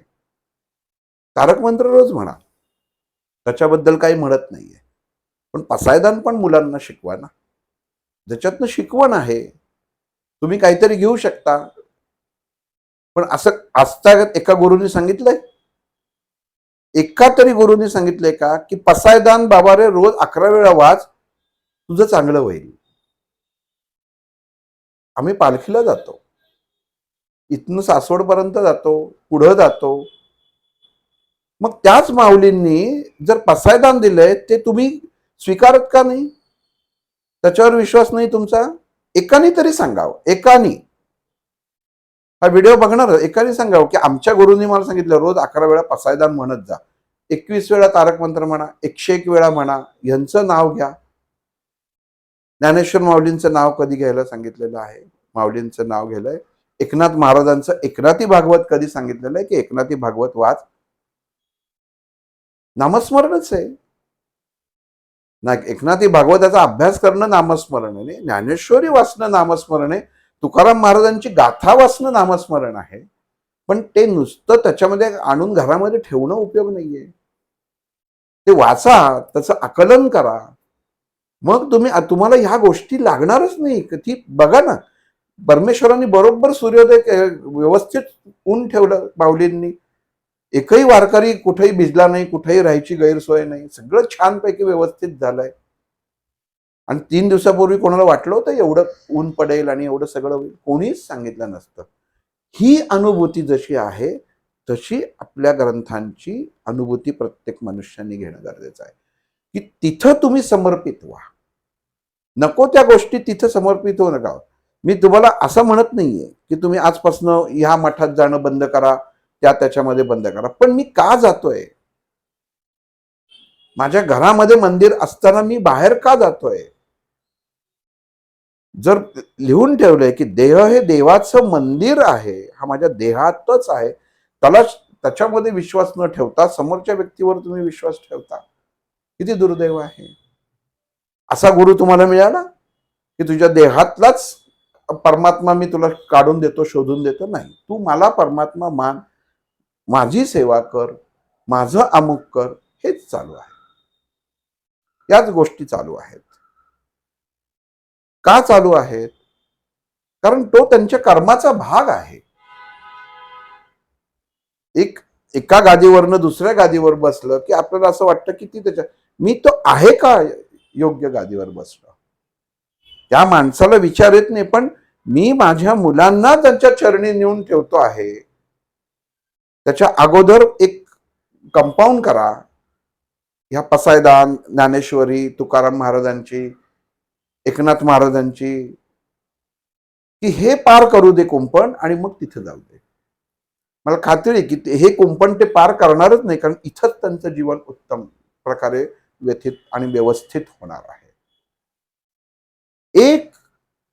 तारक मंत्र रोज म्हणा, त्याच्याबद्दल काही म्हणत नाहीये, पण पसायदान पण मुलांना शिकवा ना. ज्याच्यातनं शिकवण आहे, तुम्ही काहीतरी घेऊ शकता. पण असं आजतागत एका गुरुनी सांगितलंय, एका तरी गुरुनी सांगितलंय का की पसायदान बाबा रे रोज 11 वेळा वाच, तुझं चांगलं होईल? आम्ही पालखीला जातो, इथनं सासवड पर्यंत जातो, पुढं जातो, मग त्याच माऊलींनी जर पसायदान दिलंय ते तुम्ही स्वीकारत का नाही? त्याच्यावर विश्वास नाही तुमचा? एकाने तरी सांगावं, एकाने. हा व्हिडिओ बघणार एकाने सांगावं की आमच्या गुरुंनी मला सांगितलं रोज 11 वेळा पसायदान म्हणत जा, 21 वेळा तारक मंत्र म्हणा, 101 वेळा म्हणा, यांचं नाव घ्या. ज्ञानेश्वर माऊलींचं नाव कधी घ्यायला सांगितलेलं आहे? माऊलींचं नाव घ्यायलंय. एकनाथ महाराजांचं एकनाथी भागवत कधी सांगितलेलं आहे की एकनाथी भागवत वाच? नामस्मरणच आहे ना. एकनाथी भागवताचा अभ्यास करणं नामस्मरण आहे, ज्ञानेश्वरी वाचणं नामस्मरण आहे, तुकाराम महाराजांची गाथा वाचणं नामस्मरण आहे. पण ते नुसतं त्याच्यामध्ये आणून घरामध्ये ठेवणं उपयोग नाहीये. ते वाचा, त्याचं आकलन करा, मग तुम्हाला ह्या गोष्टी लागणारच नाही. ती बघा ना, परमेश्वरांनी बरोबर सूर्योदय व्यवस्थित ऊन ठेवलं माऊलींनी. एकही वारकरी कुठेही भिजला नाही, कुठेही राहायची गैरसोय नाही, सगळं छानपैकी व्यवस्थित झालंय. आणि 3 दिवसापूर्वी कोणाला वाटलं होतं एवढं ऊन पडेल आणि एवढं सगळं होईल? कोणीच सांगितलं नसतं. ही अनुभूती जशी आहे तशी आपल्या ग्रंथांची अनुभूती प्रत्येक मनुष्याने घेणं गरजेचं आहे, की तिथं तुम्ही समर्पित व्हा. नको त्या गोष्टी तिथं समर्पित होऊ नका. मी तुम्हाला असं म्हणत नाहीये की तुम्ही आजपासून ह्या मठात जाणं बंद करा, त्याच्यामध्ये बंद करा. पण मी का जातोय? माझ्या घरामध्ये मंदिर असताना मी बाहेर का जातोय? जर लिहून ठेवलंय की देह हे देवाचं मंदिर आहे, हा माझ्या देहातच आहे, त्याच्यामध्ये विश्वास न ठेवता समोरच्या व्यक्तीवर तुम्ही विश्वास ठेवता, किती दुर्दैव आहे. असा गुरु तुम्हाला मिळाला की तुझ्या देहातलाच परमात्मा मी तुला काढून देतो, शोधून देतो? नाही. तू मला परमात्मा मान, माझी सेवा कर, माझं अमुक कर, हेच चालू आहे. याच गोष्टी चालू आहेत. का चालू आहेत? कारण तो त्यांच्या कर्माचा भाग आहे. एका गादीवरनं दुसऱ्या गादीवर बसलं की आपल्याला असं वाटतं की मी तो आहे का योग्य गादीवर बसलो? त्या माणसाला विचार येत नाही, पण मी माझ्या मुलांना त्यांच्या चरणी नेऊन ठेवतो आहे. त्याच्या अगोदर एक कंपाऊंड करा. ह्या पसायदान, ज्ञानेश्वरी, तुकाराम महाराजांची, एकनाथ महाराजांची, की हे पार करू दे कुंपण आणि मग तिथे जाऊ दे. मला खात्री आहे की हे कुंपण ते पार करणारच नाही, कारण इथंच त्यांचं जीवन उत्तम प्रकारे व्यथित आणि व्यवस्थित होणार आहे. एक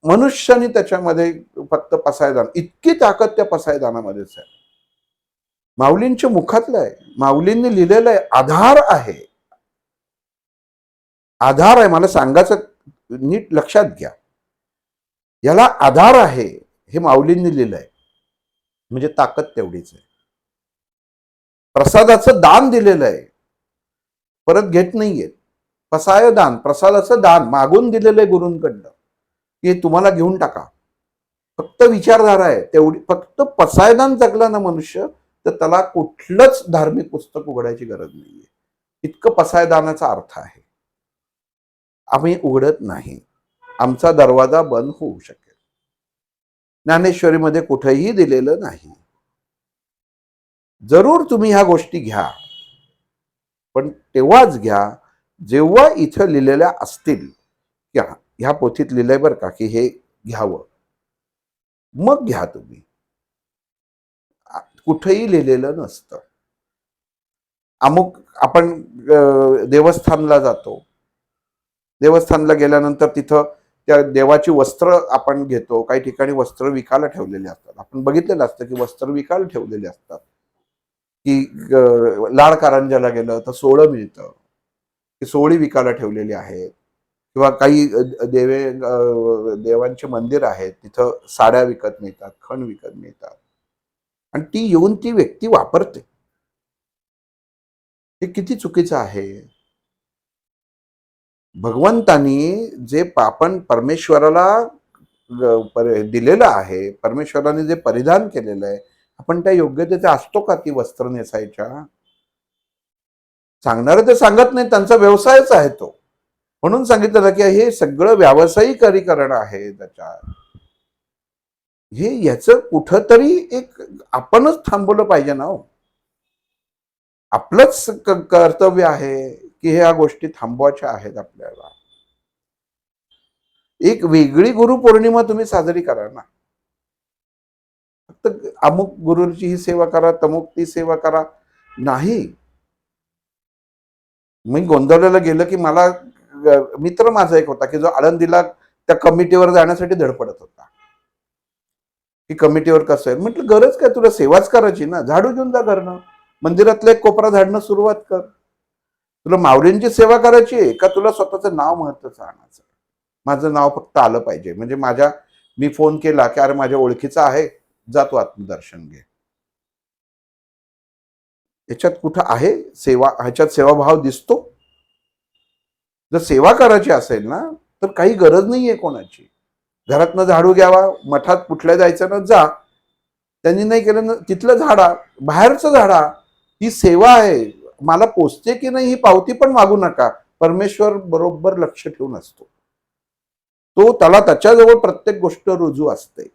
मनुष्याने त्याच्यामध्ये फक्त पसायदान, इतकी ताकद त्या पसायदानामध्येच आहे. माऊलींच्या मुखातलं आहे, माऊलींनी लिहिलेलं आहे. आधार आहे, आधार आहे. मला सांगायचं नीट लक्षात घ्या, याला आधार आहे हे माऊलींनी लिहिलंय, म्हणजे ताकद तेवढीच आहे. प्रसादाचं दान दिलेलं आहे, परत घेत नाहीये. पसायदान, प्रसादाचं दान मागून दिलेलं आहे गुरूंकडनं, की तुम्हाला घेऊन टाका. फक्त विचारधारा आहे तेवढी. फक्त पसायदान जगला ना मनुष्य, तर त्याला कुठलंच धार्मिक पुस्तक उघडायची गरज नाहीये. इतकं पसायदानाचा अर्थ आहे. आम्ही उघडत नाही, आमचा दरवाजा बंद होऊ शकेल. ज्ञानेश्वरीमध्ये कुठेही दिलेलं नाही. जरूर तुम्ही ह्या गोष्टी घ्या, पण तेव्हाच घ्या जेव्हा इथं लिहिलेल्या असतील. ह्या पोथीत लिहिलंय बरं का की हे घ्यावं, मग घ्या तुम्ही. कुठेही लिहिलेलं नसतं. अमुक आपण देवस्थानला जातो, देवस्थानला गेल्यानंतर तिथं त्या देवाची वस्त्र आपण घेतो. काही ठिकाणी वस्त्र विकायला ठेवलेले असतात. आपण बघितलेलं असतं की वस्त्र विकायला ठेवलेले असतात. की लाड कारंजाला गेलं तर सोळं मिळतं, की सोळी विकायला ठेवलेली आहेत. किंवा काही देवांचे मंदिर आहेत, तिथं साड्या विकत मिळतात, खण विकत मिळतात, आणि ती येऊन ती व्यक्ती वापरते. हे किती चुकीचं आहे. भगवंतानी जे आपण परमेश्वराला दिलेलं आहे, परमेश्वराने जे परिधान केलेलं आहे, आपण त्या योग्यतेचा असतो का ती वस्त्र नेसायच्या? सांगणारे ते सांगत नाही, त्यांचा व्यवसायच आहे तो. म्हणून सांगितलं की हे सगळं व्यावसायिकरण आहे त्याच्यात. हे याचं कुठंतरी एक आपणच थांबवलं पाहिजे ना हो. आपलंच कर्तव्य आहे की ह्या गोष्टी थांबवायच्या आहेत आपल्याला. एक वेगळी गुरुपौर्णिमा तुम्ही साजरी करा ना. फक्त अमुक गुरुची ही सेवा करा, तमुक ती सेवा करा, नाही. मी गोंधळलेलं गेलं की मला मित्र माझा एक होता की जो आळंदीला त्या कमिटीवर जाण्यासाठी धडपडत होता की कमिटीवर कसं आहे. म्हटलं गरज काय, तुला सेवाच करायची ना, झाडू घेऊन जा घरनं, मंदिरातला एक कोपरा झाडणं सुरुवात कर. तुला माऊलींची सेवा करायची आहे का तुला स्वतःचं नाव महत्वाचं आणायचं? माझं नाव फक्त आलं पाहिजे म्हणजे मी फोन केला की अरे माझ्या ओळखीचा आहे, जातो आत्मदर्शन घे. याच्यात कुठं आहे सेवा? ह्याच्यात सेवाभाव दिसतो? जर सेवा करायची असेल ना तर काही गरज नाहीये कोणाची. घरातनं झाडू घ्यावा, मठात कुठल्या जायचं ना जा, त्यांनी नाही केलं ना तिथलं झाडा, बाहेरचं झाडा. ही सेवा आहे. मला पोचते की नाही ही पावती पण मागू नका. परमेश्वर बरोबर लक्ष ठेवून असतो. त्याला त्याच्याजवळ प्रत्येक गोष्ट रुजू असते.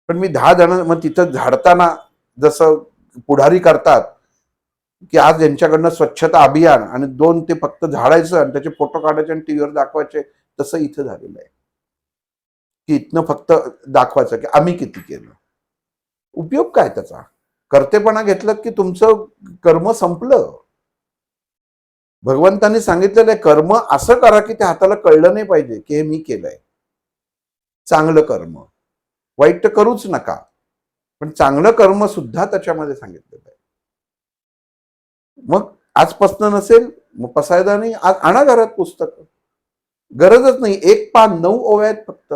पण मी 10 जण मग तिथं झाडताना जसं पुढारी करतात की आज यांच्याकडनं स्वच्छता अभियान आणि 2 ते फक्त झाडायचं आणि त्याचे फोटो काढायचे आणि टीव्हीवर दाखवायचे, तसं इथं झालेलं आहे की इथनं फक्त दाखवायचं की आम्ही किती केलं. उपयोग काय त्याचा? कर्तेपणा घेतलं की तुमचं कर्म संपलं. भगवंतांनी सांगितलेलं आहे कर्म असं करा की त्या हाताला कळलं नाही पाहिजे की हे मी केलंय. चांगलं कर्म, वाईट तर करूच नका, पण चांगलं कर्म सुद्धा त्याच्यामध्ये सांगितलेलं आहे. मग आजपासून नसेल मग पसायदा नाही, आज आणा घरात पुस्तक, गरजच नाही. 1 पान 9 ओव्या आहेत फक्त.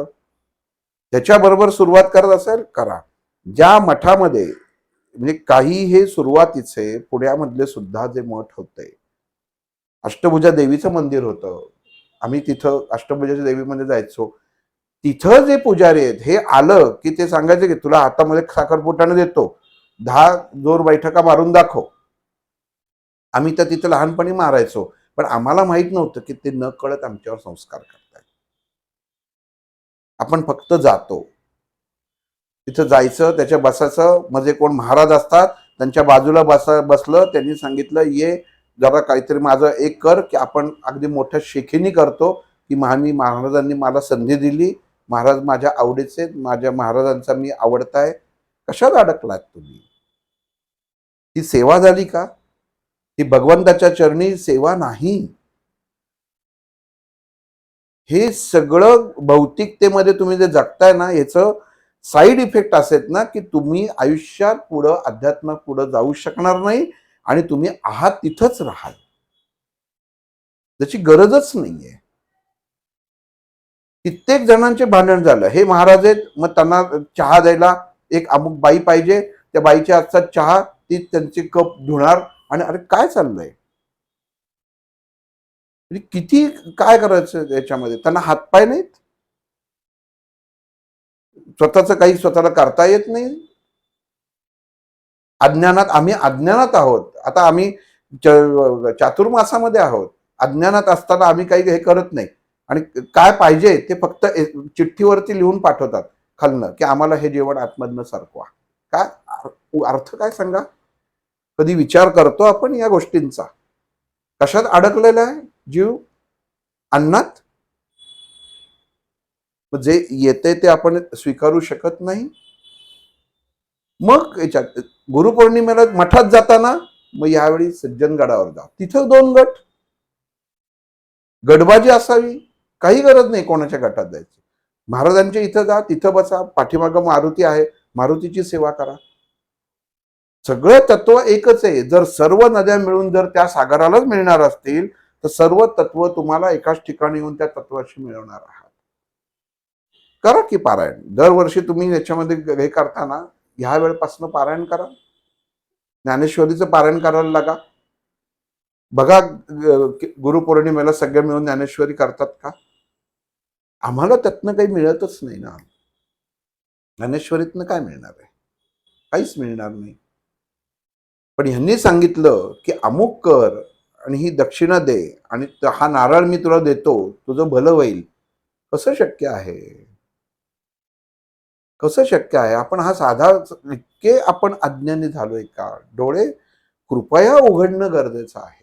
त्याच्याबरोबर सुरुवात करत असेल करा. ज्या मठामध्ये म्हणजे काही हे सुरुवातीचे पुण्यामधले सुद्धा जे मठ होते, अष्टभुजा देवीचं मंदिर होतं, आम्ही तिथं अष्टभुजाच्या देवीमध्ये जायचो. तिथं जे पुजारी आहेत हे आलं की ते सांगायचे की तुला हातामध्ये साखरपुटाने देतो, 10 जोर बैठका मारून दाखव. आम्ही तर तिथं लहानपणी मारायचो, पण आम्हाला माहित नव्हतं की ते न कळत आमच्यावर संस्कार करतायत. आपण फक्त जातो, तिथं जायचं, त्याच्या बसायचं. म्हणजे कोण महाराज असतात त्यांच्या बाजूला बसलं, त्यांनी सांगितलं ये जरा काहीतरी माझं एक कर की आपण अगदी मोठ्या शेखीनी करतो की महाराजांनी मला संधी दिली, महाराज माझ्या आवडीचे, माझ्या महाराजांचा मी आवडताय. कशात अडकलात तुम्ही? ही सेवा झाली का? ही भगवंताच्या चरणी सेवा नाही. हे सगळं भौतिकतेमध्ये तुम्ही जे जगताय ना याचं साईड इफेक्ट असेल ना की तुम्ही आयुष्यात पुढं अध्यात्म पुढं जाऊ शकणार नाही आणि तुम्ही आहात तिथंच राहाल. त्याची गरजच नाहीये. कित्येक जणांचे भांडण झालं. हे महाराज आहेत मग त्यांना चहा द्यायला एक अमुक बाई पाहिजे, त्या बाईच्या हातचा चहा ती त्यांचे कप धुणार आणि अरे काय चाललंय? म्हणजे किती काय करायचं याच्यामध्ये? त्यांना हातपाय नाहीत, स्वतःच काही स्वतःला करता येत नाही. आम्ही अज्ञानात आहोत. आता आम्ही चातुर्मासामध्ये आहोत. अज्ञानात असताना आम्ही काही हे करत नाही आणि काय पाहिजे ते फक्त चिठ्ठीवरती लिहून पाठवतात खालनं की आम्हाला हे जेवण आतमधनं सरकवा. काय अर्थ काय सांगा? कधी विचार करतो आपण या गोष्टींचा? कशात अडकलेला आहे जीव? अन्नात. जे येते ते आपण स्वीकारू शकत नाही. मग याच्यात गुरुपौर्णिमेला मठात जाताना मग यावेळी सज्जनगडावर जा, तिथं 2 गट, गटबाजी असावी. काही गरज नाही कोणाच्या गटात जायची. महाराजांच्या इथं जा, तिथं बसा, पाठीमागं मारुती आहे, मारुतीची सेवा करा. सगळं तत्व एकच आहे. जर सर्व नद्या मिळून जर त्या सागरालाच मिळणार असतील तर सर्व तत्व तुम्हाला एकाच ठिकाणी येऊन त्या तत्वाशी मिळवणार आहात. करा की पारायण. दरवर्षी तुम्ही याच्यामध्ये हे करताना ह्या वेळेपासून पारायण करा. ज्ञानेश्वरीचं पारायण करायला लागा. बघा गुरुपौर्णिमेला सगळे मिळून ज्ञानेश्वरी करतात का? आम्हाला त्यातनं काही मिळतच नाही ना. ज्ञानेश्वरीतनं काय मिळणार आहे? काहीच मिळणार नाही. पण ह्यांनी सांगितलं की अमुक कर आणि ही दक्षिणा दे आणि हा नारळ मी तुला देतो, तुझं भलं होईल. कसं शक्य आहे? कसं शक्य आहे? आपण हा साधा इतके आपण अज्ञानी झालोय का? डोळे कृपया उघडणं गरजेचं आहे.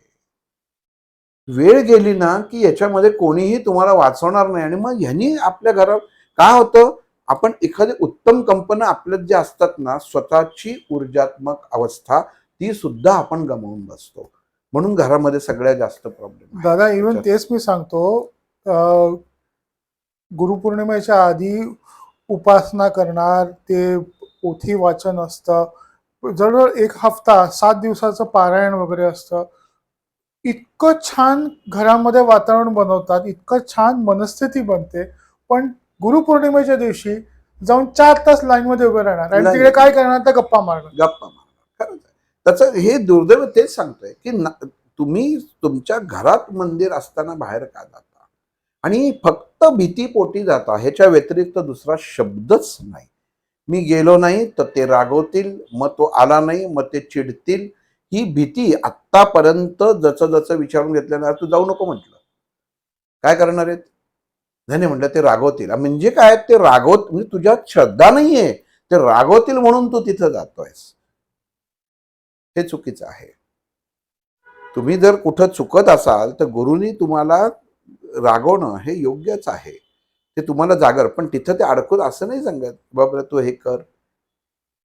वेळ गेली ना की याच्यामध्ये कोणीही तुम्हाला वाचवणार नाही. आणि मग ह्यांनी आपल्या घरात काय होतं, आपण एखादी उत्तम कंपन्या आपल्यात जे असतात ना, स्वतःची ऊर्जात्मक अवस्था ती सुद्धा आपण गमावून बसतो. म्हणून घरामध्ये सगळ्यात जास्त प्रॉब्लेम आहे दादा इवन त्याच्यात. तेच मी सांगतो, गुरुपौर्णिमेच्या आधी उपासना करणार, ते पोथी वाचन असतं, जवळजवळ एक हफ्ता 7 दिवसाचं पारायण वगैरे असतं. इतकं छान घरामध्ये वातावरण बनवतात, इतकं छान मनस्थिती बनते. पण गुरुपौर्णिमेच्या दिवशी जाऊन 4 तास लाईन मध्ये उभे राहणार आणि तिकडे काय करणार तर गप्पा मारणार. गप्पा मारणार. खरंच आहे. त्याचं हे दुर्दैव तेच सांगतोय की तुम्ही तुमच्या घरात मंदिर असताना बाहेर का जाता आणि फक्त भीतीपोटी जाता, ह्याच्या व्यतिरिक्त दुसरा शब्दच नाही. मी गेलो नाही तर ते रागवतील, मग तो आला नाही मग ते चिडतील. ही भीती आत्तापर्यंत जसं जसं विचारून घेतलं, तू जाऊ नको म्हटलं, काय करणार आहेत? नाही नाही म्हटलं ते रागवतील. म्हणजे काय, ते रागवत म्हणजे तुझ्यात श्रद्धा नाहीये, ते रागवतील म्हणून तू तिथं जातोयस. हे चुकीचं आहे. तुम्ही जर कुठं चुकत असाल तर गुरुनी तुम्हाला रागवणं हे योग्यच आहे. ते तुम्हाला जागर, पण तिथं ते अडकून असं नाही सांगत, बाबा तू हे कर,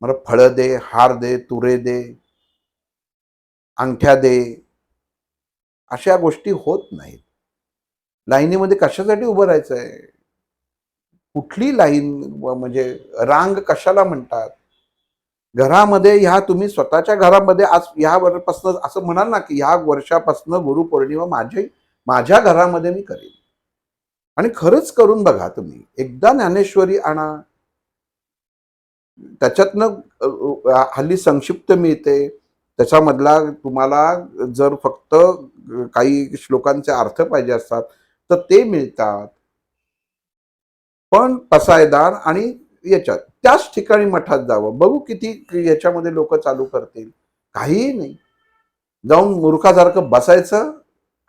मला फळं दे, हार दे, तुरे दे, अंगठ्या दे. अशा गोष्टी होत नाहीत. लाईनीमध्ये कशासाठी उभं राहायचंय? कुठली लाईन म्हणजे रांग कशाला म्हणतात? घरामध्ये ह्या तुम्ही स्वतःच्या घरामध्ये आज ह्या वर्षापासून असं म्हणाल ना की ह्या वर्षापासून गुरुपौर्णिमा माझ्या घरामध्ये मी करेन. आणि खरंच करून बघा तुम्ही. एकदा ज्ञानेश्वरी आणा, त्याच्यातनं हल्ली संक्षिप्त मिळते, त्याच्यामधला तुम्हाला जर फक्त काही श्लोकांचे अर्थ पाहिजे असतात तर ते मिळतात. पण पसायदान आणि याच्यात त्याच ठिकाणी मठात जावं, बघू किती याच्यामध्ये लोक चालू करतील. काहीही नाही, जाऊन मूर्खासारखं बसायचं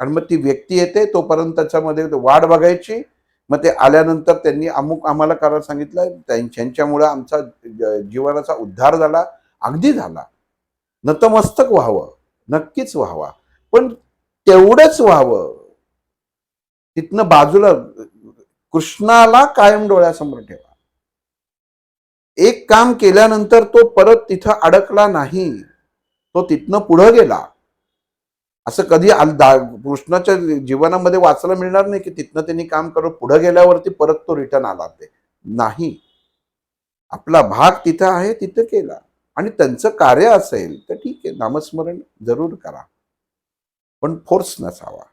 आणि मग ती व्यक्ती येते तोपर्यंत त्याच्यामध्ये वाट बघायची. मग ते आल्यानंतर त्यांनी अमुक आम्हाला करायला सांगितलं, त्यांच्यामुळे आमचा जीवनाचा उद्धार झाला. अगदी झाला. नतमस्तक व्हावं, नक्कीच व्हावा, पण तेवढंच व्हावं. तिथनं बाजूला कृष्णाला कायम डोळ्यासमोर ठेवा. एक काम केल्यानंतर तो परत तिथं अडकला नाही, तो तिथनं पुढे गेला. असं कधी कृष्णाच्या जीवनामध्ये वाचायला मिळणार नाही की तिथनं त्यांनी काम करत पुढे गेल्यावरती परत तो रिटर्न आला. ते नाही. आपला भाग तिथं आहे, तिथं केला. आणि त्यांचं कार्य असेल तर ठीक आहे, नामस्मरण जरूर करा, पण फोर्स नसावा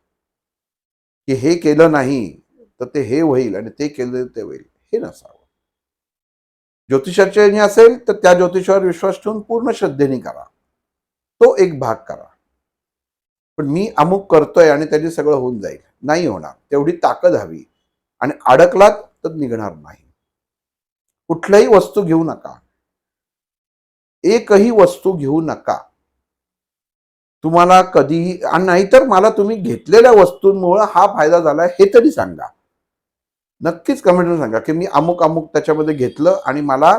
की हे केलं नाही तर ते हे होईल आणि ते केलं ते होईल, हे नसावं. ज्योतिषाचे असेल तर त्या ज्योतिषावर विश्वास ठेवून पूर्ण श्रद्धेने करा, तो एक भाग करा. पण मी अमुक करतोय आणि त्याचे सगळं होऊन जाईल, नाही होणार. तेवढी ताकद हवी. आणि अडकलात तर निघणार नाही. कुठल्याही वस्तू घेऊ नका, एकही वस्तू घेऊ नका. तुम्हाला कधीही, आणि नाहीतर मला तुम्ही घेतलेल्या वस्तूंमुळे हा फायदा झाला हे तरी सांगा. नक्कीच कमेंटमध्ये सांगा की मी अमुक अमुक त्याच्यामध्ये घेतलं आणि मला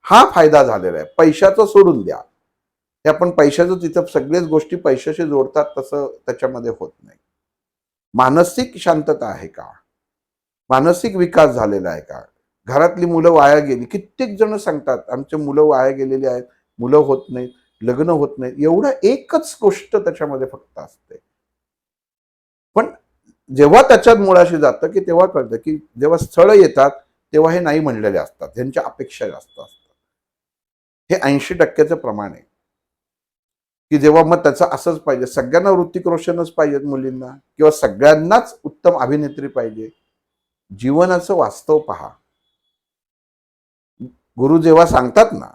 हा फायदा झालेला आहे. पैशाचं सोडून द्या, हे आपण पैशाचं तिथं सगळ्याच गोष्टी पैशाशी जोडतात, तसं त्याच्यामध्ये होत नाही. मानसिक शांतता आहे का? मानसिक विकास झालेला आहे का? घरातली मुलं वाया गेली, कित्येक जण सांगतात आमचे मुलं वाया गेलेली आहेत, मुलं होत नाहीत, लग्न होत नाहीत. एवढं एकच गोष्ट त्याच्यामध्ये फक्त असते. पण जेव्हा त्याच्यात मुळाशी जातं की तेव्हा कळतं की जेव्हा स्थळ येतात तेव्हा हे नाही म्हणलेले असतात, त्यांच्या अपेक्षा जास्त असतात. हे 80% प्रमाण आहे की जेव्हा मग त्याचं असंच पाहिजे, सगळ्यांना ऋतिक रोशनच पाहिजेत मुलींना, किंवा सगळ्यांनाच उत्तम अभिनेत्री पाहिजे. जीवनाचं वास्तव पहा. गुरु जेव्हा सांगतात ना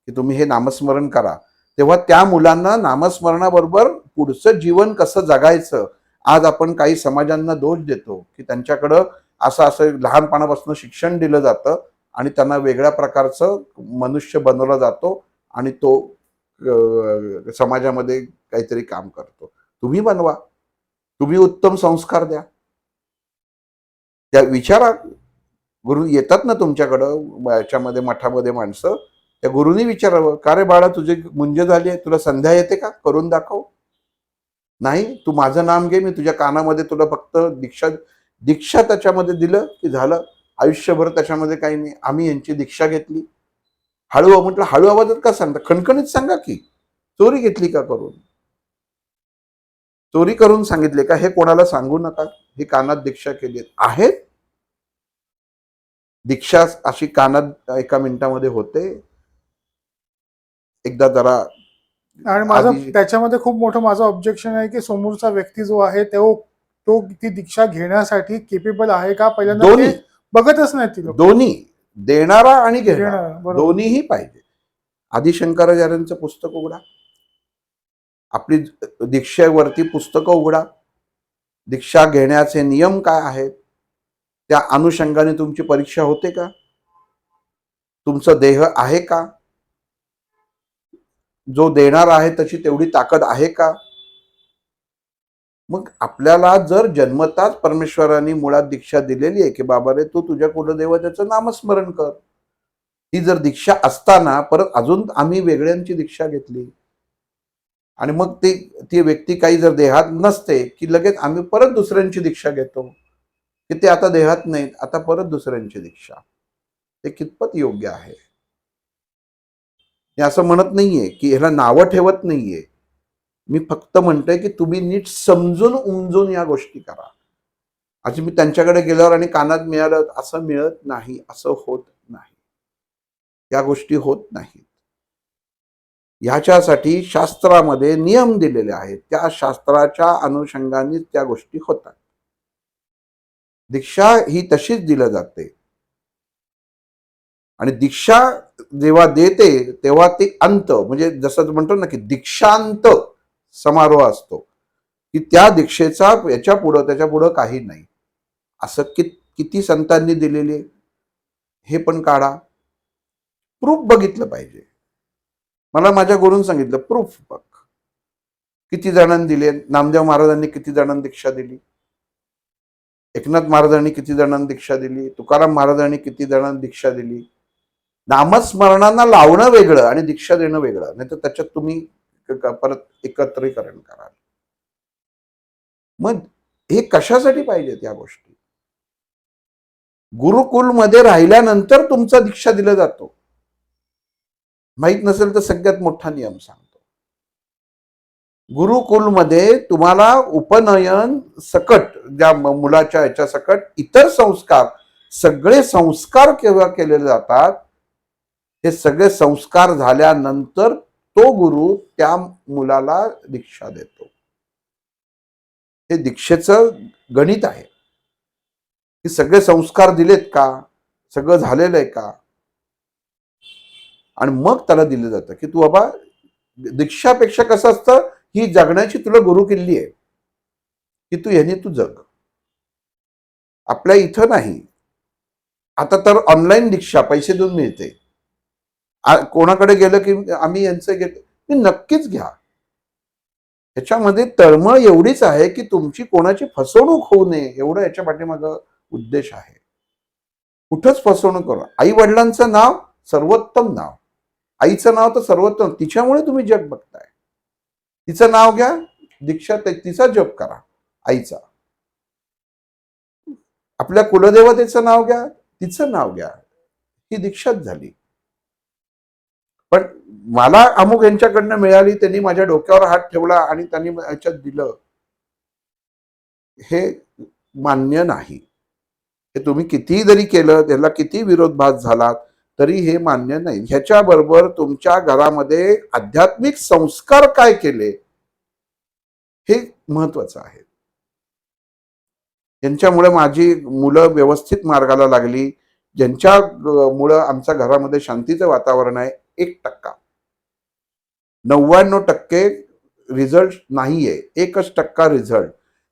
की तुम्ही हे नामस्मरण करा, तेव्हा त्या मुलांना नामस्मरणाबरोबर पुढचं जीवन कसं जगायचं. आज आपण काही समाजांना दोष देतो की त्यांच्याकडं असं लहानपणापासून शिक्षण दिलं जातं आणि त्यांना वेगळ्या प्रकारचं मनुष्य बनवला जातो आणि तो समाजामध्ये काहीतरी काम करतो. तुम्ही बनवा, तुम्ही उत्तम संस्कार द्या. त्या विचारा. गुरु येतात ना तुमच्याकडं याच्यामध्ये मठामध्ये माणसं, त्या गुरुनी विचारावं, का रे बाळा तुझी मुंज झाली आहे, तुला संध्या येते का, करून दाखव. नाही, तू माझं नाम घे, मी तुझ्या कानामध्ये तुला फक्त दीक्षा दीक्षा त्याच्यामध्ये दिलं की झालं. आयुष्यभर त्याच्यामध्ये काही नाही. आम्ही यांची दीक्षा घेतली. हळू म्हटलं, हळू आवाजात का सांगता, खणखणीत सांगा की. चोरी घेतली का करून, चोरी करून सांगितले का, हे कोणाला सांगू नका, ही कानात दीक्षा केली आहे. दीक्षा अशी कानात एका मिनिटामध्ये होते. एकदा जरा आणि माझं आधी त्याच्यामध्ये खूप मोठं माझं ऑब्जेक्शन आहे की समोरचा व्यक्ती जो आहे तो ती दीक्षा घेण्यासाठी केपेबल आहे का, पहिल्यांदा दोन्ही ते बघतच नाही ती लोक. दोन्ही देणारा आणि घेणारा घेणारा, बरोबर. दोन्हीही पाहिजे. आदि शंकराचार्यांचं पुस्तक उघडा, आपली दीक्षेवरती पुस्तकं उघडा, दीक्षा घेण्याचे नियम काय आहेत, त्या अनुषंगाने तुमची परीक्षा होते का, तुमचं देह आहे का, जो देणार आहे तशी तेवढी ताकद आहे का. मग आपल्याला जर जन्मताच परमेश्वराने मुळात दीक्षा दिलेली आहे की बाबा रे तू तुझ्या कुलदेवतेचं नामस्मरण कर, ही जर दीक्षा असताना परत अजून आम्ही वेगळ्यांची दीक्षा घेतली आणि मग ती व्यक्ती काही जर देहात नसते की लगेच आम्ही परत दुसऱ्यांची दीक्षा घेतो की ते आता देहात नाहीत, आता परत दुसऱ्यांची दीक्षा, ते कितपत योग्य आहे. मी असं म्हणत नाहीये की ह्याला नावं ठेवत नाहीये, मी फक्त म्हणतोय की तुम्ही नीट समजून उमजून या गोष्टी करा. आज मी त्यांच्याकडे गेल्यावर आणि कानात मिळालं असं मिळत नाही, असं होत नाही, या गोष्टी होत नाहीत. ह्याच्यासाठी शास्त्रामध्ये नियम दिलेले आहेत, त्या शास्त्राच्या अनुषंगाने त्या गोष्टी होतात. दीक्षा ही तशीच दिली जाते आणि दीक्षा जेव्हा देते तेव्हा ते अंत म्हणजे जसं म्हणतो ना की दीक्षांत समारोह असतो की त्या दीक्षेचा याच्या पुढं त्याच्या पुढं काही नाही. असं किती संतांनी दिलेले हे पण काढा, प्रूफ बघितलं पाहिजे. मला माझ्या गुरुन सांगितलं प्रूफ बघ, किती जणांनी दिले. नामदेव महाराजांनी किती जणांना दीक्षा दिली, एकनाथ महाराजांनी किती जणांना दीक्षा दिली, तुकाराम महाराजांनी किती जणांना दीक्षा दिली. नामस्मरणांना लावणं वेगळं आणि दीक्षा देणं वेगळं, नाही तर त्याच्यात तुम्ही परत एकत्रीकरण कराल. मग हे कशासाठी पाहिजेत या गोष्टी. गुरुकुल मध्ये राहिल्यानंतर तुमचा दीक्षा दिला जातो. माहित नसेल तर सगळ्यात मोठा नियम सांगतो. गुरुकुलमध्ये तुम्हाला उपनयन सकट ज्या मुलाच्या याच्या सकट इतर संस्कार, सगळे संस्कार केव्हा केले जातात, हे सगळे संस्कार झाल्यानंतर तो गुरु त्या मुलाला दीक्षा देतो. हे दीक्षेचं गणित आहे की सगळे संस्कार दिलेत का, सगळं झालेलं आहे का, आणि मग त्याला दिलं जातं की तू बाबा दीक्षापेक्षा कसं असतं, ही जगण्याची तुला गुरु किल्ली आहे की तू ह्याने तू जग. आपल्या इथं नाही. आता तर ऑनलाईन दीक्षा पैसे देऊन मिळते. कोणाकडे गेलं की आम्ही यांचं घेतो, नक्कीच घ्या. ह्याच्यामध्ये तळमळ एवढीच आहे की तुमची कोणाची फसवणूक होऊ नये, एवढं याच्या पाठीमागं उद्देश आहे. कुठंच फसवणूक करू. आई वडिलांचं नाव सर्वोत्तम नाव, आईचं नाव तर सर्वोत्तम, तिच्यामुळे तुम्ही जग बघताय. तिचं नाव घ्या, दीक्षा तिचा जप करा, आईचा. आपल्या कुलदेवतेचं नाव घ्या, तिचं नाव घ्या, ही दीक्षाच झाली. पण मला अमुक यांच्याकडनं मिळाली, त्यांनी माझ्या डोक्यावर हात ठेवला आणि त्यांनी याच्यात दिलं, हे मान्य नाही. हे तुम्ही कितीही जरी केलं, त्याला किती विरोधभास झाला तरी हे मान्य नाही. ह्याच्याबरोबर तुमच्या घरामध्ये आध्यात्मिक संस्कार काय केले हे महत्वाचं आहे. यांच्यामुळे माझी मुलं व्यवस्थित मार्गाला लागली, ज्यांच्यामुळं आमच्या घरामध्ये शांतीचं वातावरण आहे. 1% 99% रिझल्ट नाहीये, 1% रिझल्ट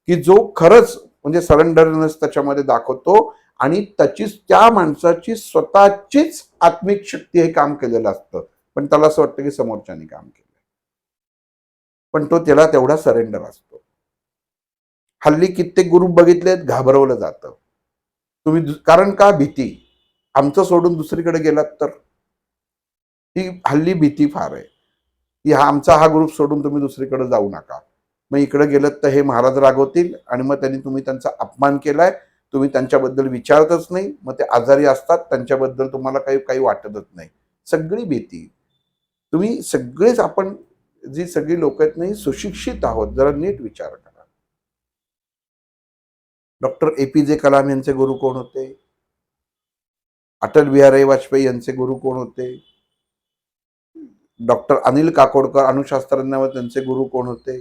की जो खरंच म्हणजे सरेंडरनेस त्याच्यामध्ये दाखवतो आणि त्या माणसाची स्वतःचीच आत्मिक शक्ती हे काम केलेलं असतं, पण त्याला असं वाटतं की समोरच्याने काम केलं, पण तो त्याला तेवढा सरेंडर असतो. हल्ली कित्येक गुरु बघितलेत, घाबरवलं जातं. तुम्ही कारण का, भीती. आमचं सोडून दुसरीकडे गेलात तर ही हल्ली भीती फार आहे की आमचा हा ग्रुप सोडून तुम्ही दुसरीकडे जाऊ नका, मग इकडे गेलं तर हे महाराज रागवतील आणि मग त्यांनी तुम्ही त्यांचा अपमान केलाय, तुम्ही त्यांच्याबद्दल विचारतच नाही, मग ते आजारी असतात त्यांच्याबद्दल तुम्हाला काही काही वाटतच नाही. सगळी भीती. तुम्ही सगळेच आपण जी सगळी लोक आहेत नाही सुशिक्षित आहोत, जरा नीट विचार करा. डॉक्टर APJ कलाम यांचे गुरु कोण होते? अटल बिहारी वाजपेयी यांचे गुरु कोण होते? डॉक्टर अनिल काकोडकर अणुशास्त्रज्ञावर त्यांचे गुरु कोण होते?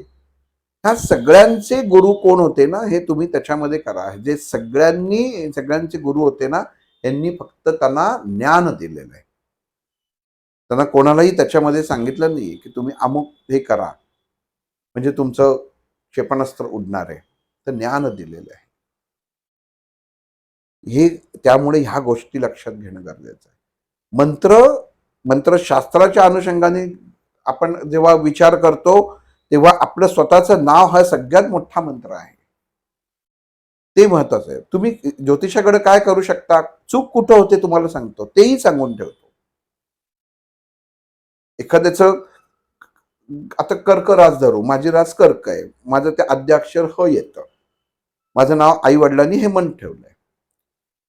ह्या सगळ्यांचे गुरु कोण होते ना, हे तुम्ही त्याच्यामध्ये करा. जे सगळ्यांचे गुरु होते ना, यांनी फक्त त्यांना ज्ञान दिलेलं आहे. त्यांना कोणालाही त्याच्यामध्ये सांगितलं नाही की तुम्ही अमुक हे करा म्हणजे तुमचं क्षेपणास्त्र उडणार आहे, तर ज्ञान दिलेलं आहे. हे त्यामुळे ह्या गोष्टी लक्षात घेणं गरजेचं आहे. मंत्रशास्त्राच्या अनुषंगाने आपण जेव्हा विचार करतो तेव्हा आपलं स्वतःचं नाव हा सगळ्यात मोठा मंत्र आहे. ते महत्वाचं आहे. तुम्ही ज्योतिषाकडे काय करू शकता, चूक कुठं होते तुम्हाला सांगतो, तेही सांगून ठेवतो. एखाद्याचं आता कर्क रास धरू, माझी रास कर्क आहे, माझं ते आद्याक्षर ह येतं, माझं नाव आई वडिलांनी हेमंत ठेवलंय,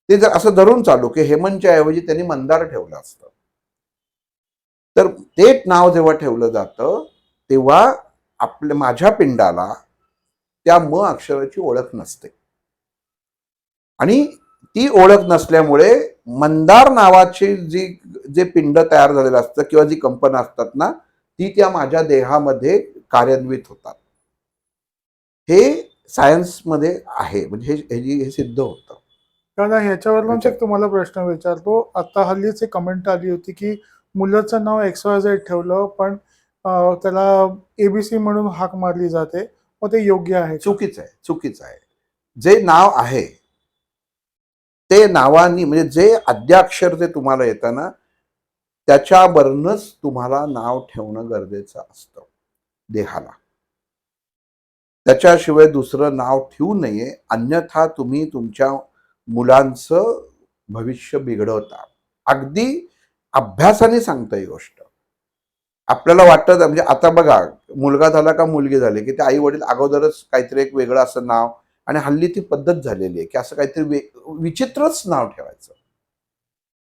ते जर असं धरून चालू की हेमंतच्या ऐवजी त्यांनी मंदार ठेवलं असतं, तर ते नाव जेव्हा ठेवलं जातं तेव्हा माझ्या पिंडाला त्या म अक्षराची ओळख नसते आणि ती ओळख नसल्यामुळे मंदार नावाची जे पिंड तयार झालेलं असतं किंवा जी कंपन असतात ना, ती त्या माझ्या देहामध्ये कार्यान्वित होतात. हे सायन्समध्ये आहे, म्हणजे हे सिद्ध होतं. दादा ह्याच्यावरूनच एक तुम्हाला प्रश्न विचारतो. आता हल्लीच एक कमेंट आली होती की मुलाचं नाव XYZ ठेवलं, पण त्याला ABC म्हणून हाक मारली जाते, मग ते योग्य आहे का? चुकीचं आहे. जे नाव आहे ते नावानी म्हणजे जे आद्याक्षर जे तुम्हाला येतं ना, त्याच्यावरनच तुम्हाला नाव ठेवणं गरजेचं असतं देहाला. त्याच्याशिवाय दुसरं नाव ठेवू नये, अन्यथा तुम्ही तुमच्या मुलांचं भविष्य बिघडवता. अगदी अभ्यासाने सांगता ही गोष्ट. आपल्याला वाटतं म्हणजे आता बघा, मुलगा झाला का मुलगी झाली की ते आई वडील अगोदरच काहीतरी एक वेगळं असं नाव, आणि हल्ली ती पद्धत झालेली आहे की असं काहीतरी विचित्रच नाव ठेवायचं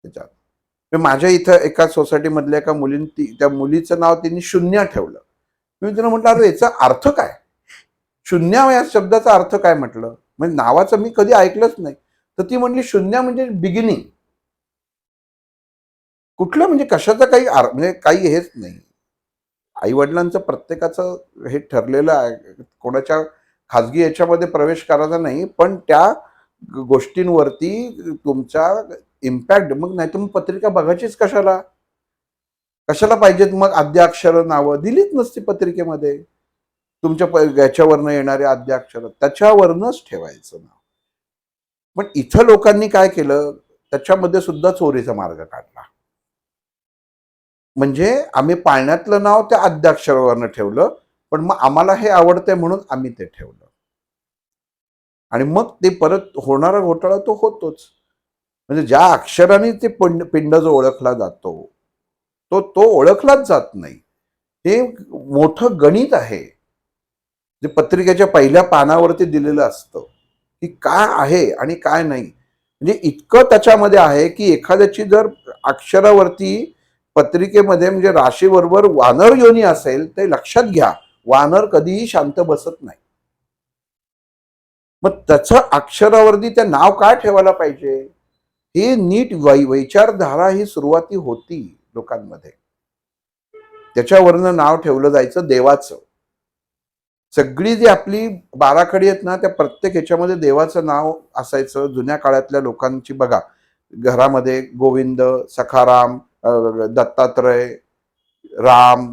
त्याच्यात. माझ्या इथं एका सोसायटीमधल्या एका त्या मुलीचं नाव त्यांनी शून्य ठेवलं. मी तिला म्हटलं, अरे याचा अर्थ काय, शून्य या शब्दाचा अर्थ काय म्हटलं, म्हणजे नावाचं मी कधी ऐकलंच नाही. तर ती म्हणली शून्य म्हणजे बिगिनिंग. कुठलं म्हणजे कशाचं काही म्हणजे काही हेच नाही. आई वडिलांचं प्रत्येकाचं हे ठरलेलं आहे, कोणाच्या खाजगी याच्यामध्ये प्रवेश करायचा नाही, पण त्या गोष्टींवरती तुमचा इम्पॅक्ट. मग नाही तुम्ही पत्रिका बघायचीच कशाला पाहिजेत, मग आद्याक्षर नावं दिलीच नसती पत्रिकेमध्ये. तुमच्या याच्यावरनं येणारे आद्याक्षर त्याच्यावरनच ठेवायचं नाव. पण इथं लोकांनी काय केलं, त्याच्यामध्ये सुद्धा चोरीचा मार्ग काढला. म्हणजे आम्ही पाळण्यातलं नाव त्या आद्याक्षरावरनं ठेवलं, पण मग आम्हाला हे आवडतंय म्हणून आम्ही ते ठेवलं, आणि मग ते परत होणारा घोटाळा तो होतोच. म्हणजे ज्या अक्षराने ते पिंड जो ओळखला जातो तो ओळखलाच जात नाही. हे मोठं गणित आहे जे पत्रिकेच्या पहिल्या पानावरती दिलेलं असतं की काय आहे आणि काय नाही. म्हणजे इतकं त्याच्यामध्ये आहे की एखाद्याची जर अक्षरावरती पत्रिकेमध्ये म्हणजे राशीबरोबर वानर योनी असेल तर लक्षात घ्या, वानर कधीही शांत बसत नाही. मग त्याचं अक्षरावरती ते नाव काय ठेवायला पाहिजे, हे नीट विचारधारा ही सुरुवाती होती लोकांमध्ये. त्याच्यावरनं नाव ठेवलं जायचं देवाचं. सगळी जी आपली बाराखडी आहेत ना, त्या प्रत्येक ह्याच्यामध्ये देवाचं नाव असायचं. जुन्या काळातल्या लोकांची बघा, घरामध्ये गोविंद, सखाराम, दत्तात्रय, राम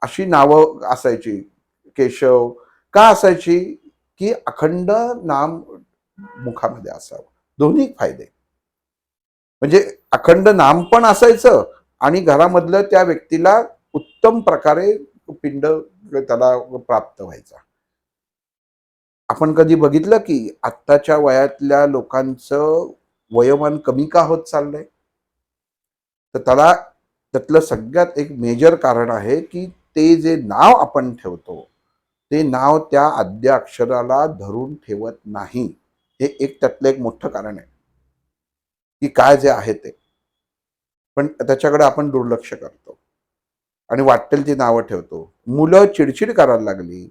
अशी नावं असायची. केशव का असायची, की अखंड नाम मुखामध्ये असावं. दोन्ही फायदे, म्हणजे अखंड नाम पण असायचं आणि घरामधलं त्या व्यक्तीला उत्तम प्रकारे पिंड त्याला प्राप्त व्हायचा. आपण कधी बघितलं की आत्ताच्या वयातल्या लोकांचं वयोमान कमी का होत चाललंय, तर त्याला त्यातलं सगळ्यात एक मेजर कारण आहे की ते जे नाव आपण ठेवतो ते नाव त्या आद्य अक्षराला धरून ठेवत नाही. हे एक त्यातलं एक मोठं कारण आहे की काय जे आहे ते, पण त्याच्याकडे आपण दुर्लक्ष करतो आणि वाटेल ती नावं ठेवतो. मुलं चिडचिड करायला लागली,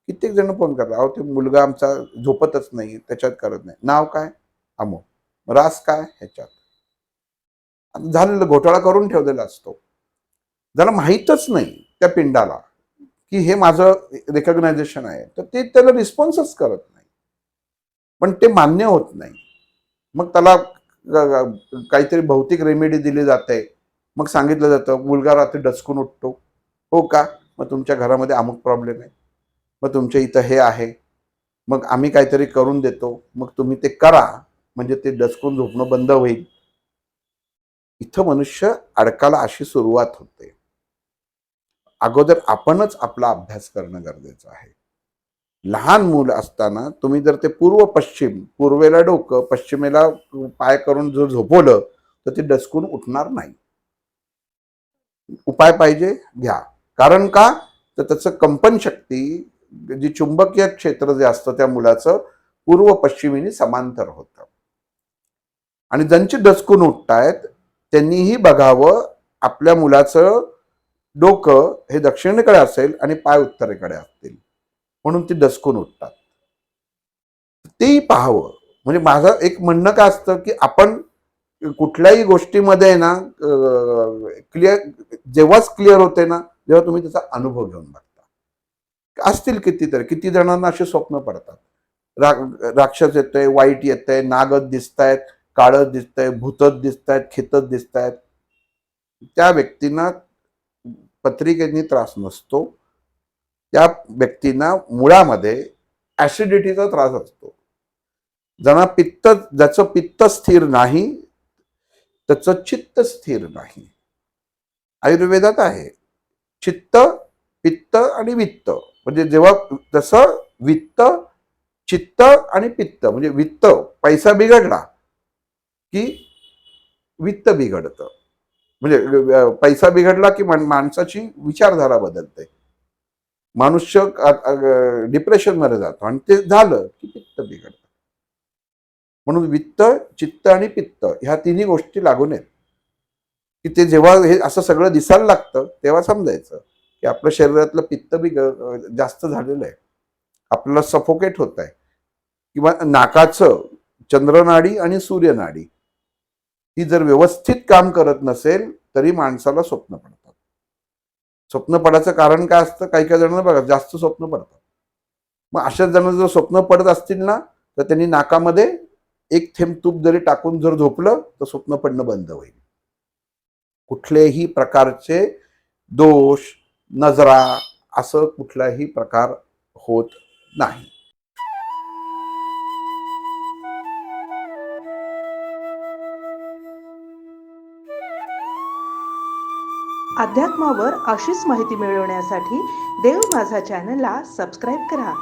कित्येक जण फोन करतात, अहो ते मुलगा आमचा झोपतच नाही, त्याच्यात करत नाही. नाव काय? अमुक. रास काय? ह्याच्यात. झालेलं घोटाळा करून ठेवलेला असतो. ज्याला माहीतच नाही त्या पिंडाला की हे माझं रेकग्नायझेशन आहे, तर ते त्याला रिस्पॉन्सच करत नाही. पण ते मान्य होत नाही. मग त्याला काहीतरी भौतिक रेमेडी दिली जाते. मग सांगितलं जातं, मुलगा रात्री डचकून उठतो. हो का? मग तुमच्या घरामध्ये अमुक प्रॉब्लेम आहे. मग तुमच्या इथं हे आहे. मग आम्ही काहीतरी करून देतो. मग तुम्ही ते करा, म्हणजे ते डचकून झोपणं बंद होईल. इथं मनुष्य अडकायला अशी सुरुवात होते. अगोदर आपणच आपला अभ्यास करणं गरजेचं आहे. लहान मूल असताना तुम्ही जर ते पूर्व पश्चिम, पूर्वेला डोकं पश्चिमेला पाय करून जर झोपवलं तर ते डचकून उठणार नाही. उपाय पाहिजे घ्या. कारण का? तर त्याचं कंपन शक्ती, जी चुंबकीय क्षेत्र जे असतं त्या मुलाचं पूर्व पश्चिमेने समांतर होतं. आणि ज्यांची डचकून उठतायत त्यांनीही बघावं आपल्या मुलाचं डोकं हे दक्षिणेकडे असेल आणि पाय उत्तरेकडे असतील, म्हणून ती डचकून उठतात. तेही पाहावं. म्हणजे माझं एक म्हणणं काय असतं की आपण कुठल्याही गोष्टीमध्ये ना क्लिअर जेव्हाच क्लिअर होते ना, जेव्हा तुम्ही त्याचा अनुभव घेऊन बघता. असतील कितीतरी, किती जणांना असे स्वप्न पडतात. राक्षस येतोय, वाईट येतंय, नागत दिसतायत, काळं दिसतंय, भूतच दिसतायत, खेतच दिसतायत. त्या व्यक्तींना पत्रिकेने त्रास नसतो. त्या व्यक्तींना मुळामध्ये ऍसिडिटीचा त्रास असतो. ज्याचं पित्त स्थिर नाही त्याचं चित्त स्थिर नाही. आयुर्वेदात आहे चित्त, पित्त आणि वित्त. म्हणजे जेव्हा जसं वित्त, चित्त आणि पित्त, म्हणजे वित्त पैसा बिघडला की वित्त बिघडतं. म्हणजे पैसा बिघडला की माणसाची विचारधारा बदलते. मनुष्य डिप्रेशन मध्ये जातो आणि ते झालं की पित्त बिघडतं. म्हणून वित्त, चित्त आणि पित्त ह्या तिन्ही गोष्टी लागून आहेत. की ते जेव्हा हे असं सगळं दिसायला लागतं तेव्हा समजायचं की आपल्या शरीरातलं पित्त जास्त झालेलं आहे, आपल्याला सफोकेट होत आहे. किंवा नाकाचं चंद्रनाडी आणि सूर्यनाडी ही जर व्यवस्थित काम करत नसेल तरी माणसाला स्वप्न पडतात. स्वप्न पडायचं कारण काय असतं? काही काही जणांना बघा जास्त स्वप्न पडतात. मग अशा जणांना जर स्वप्न पडत असतील ना तर त्यांनी नाकामध्ये एक थेंब तूप जरी टाकून जर झोपलं तर स्वप्न पडणं बंद होईल. कुठल्याही प्रकारचे दोष, नजरा असं कुठलाही प्रकार होत नाही. अध्यात्मावर अशीच माहिती मिळवण्यासाठी देव माझा चॅनलला सबस्क्राईब करा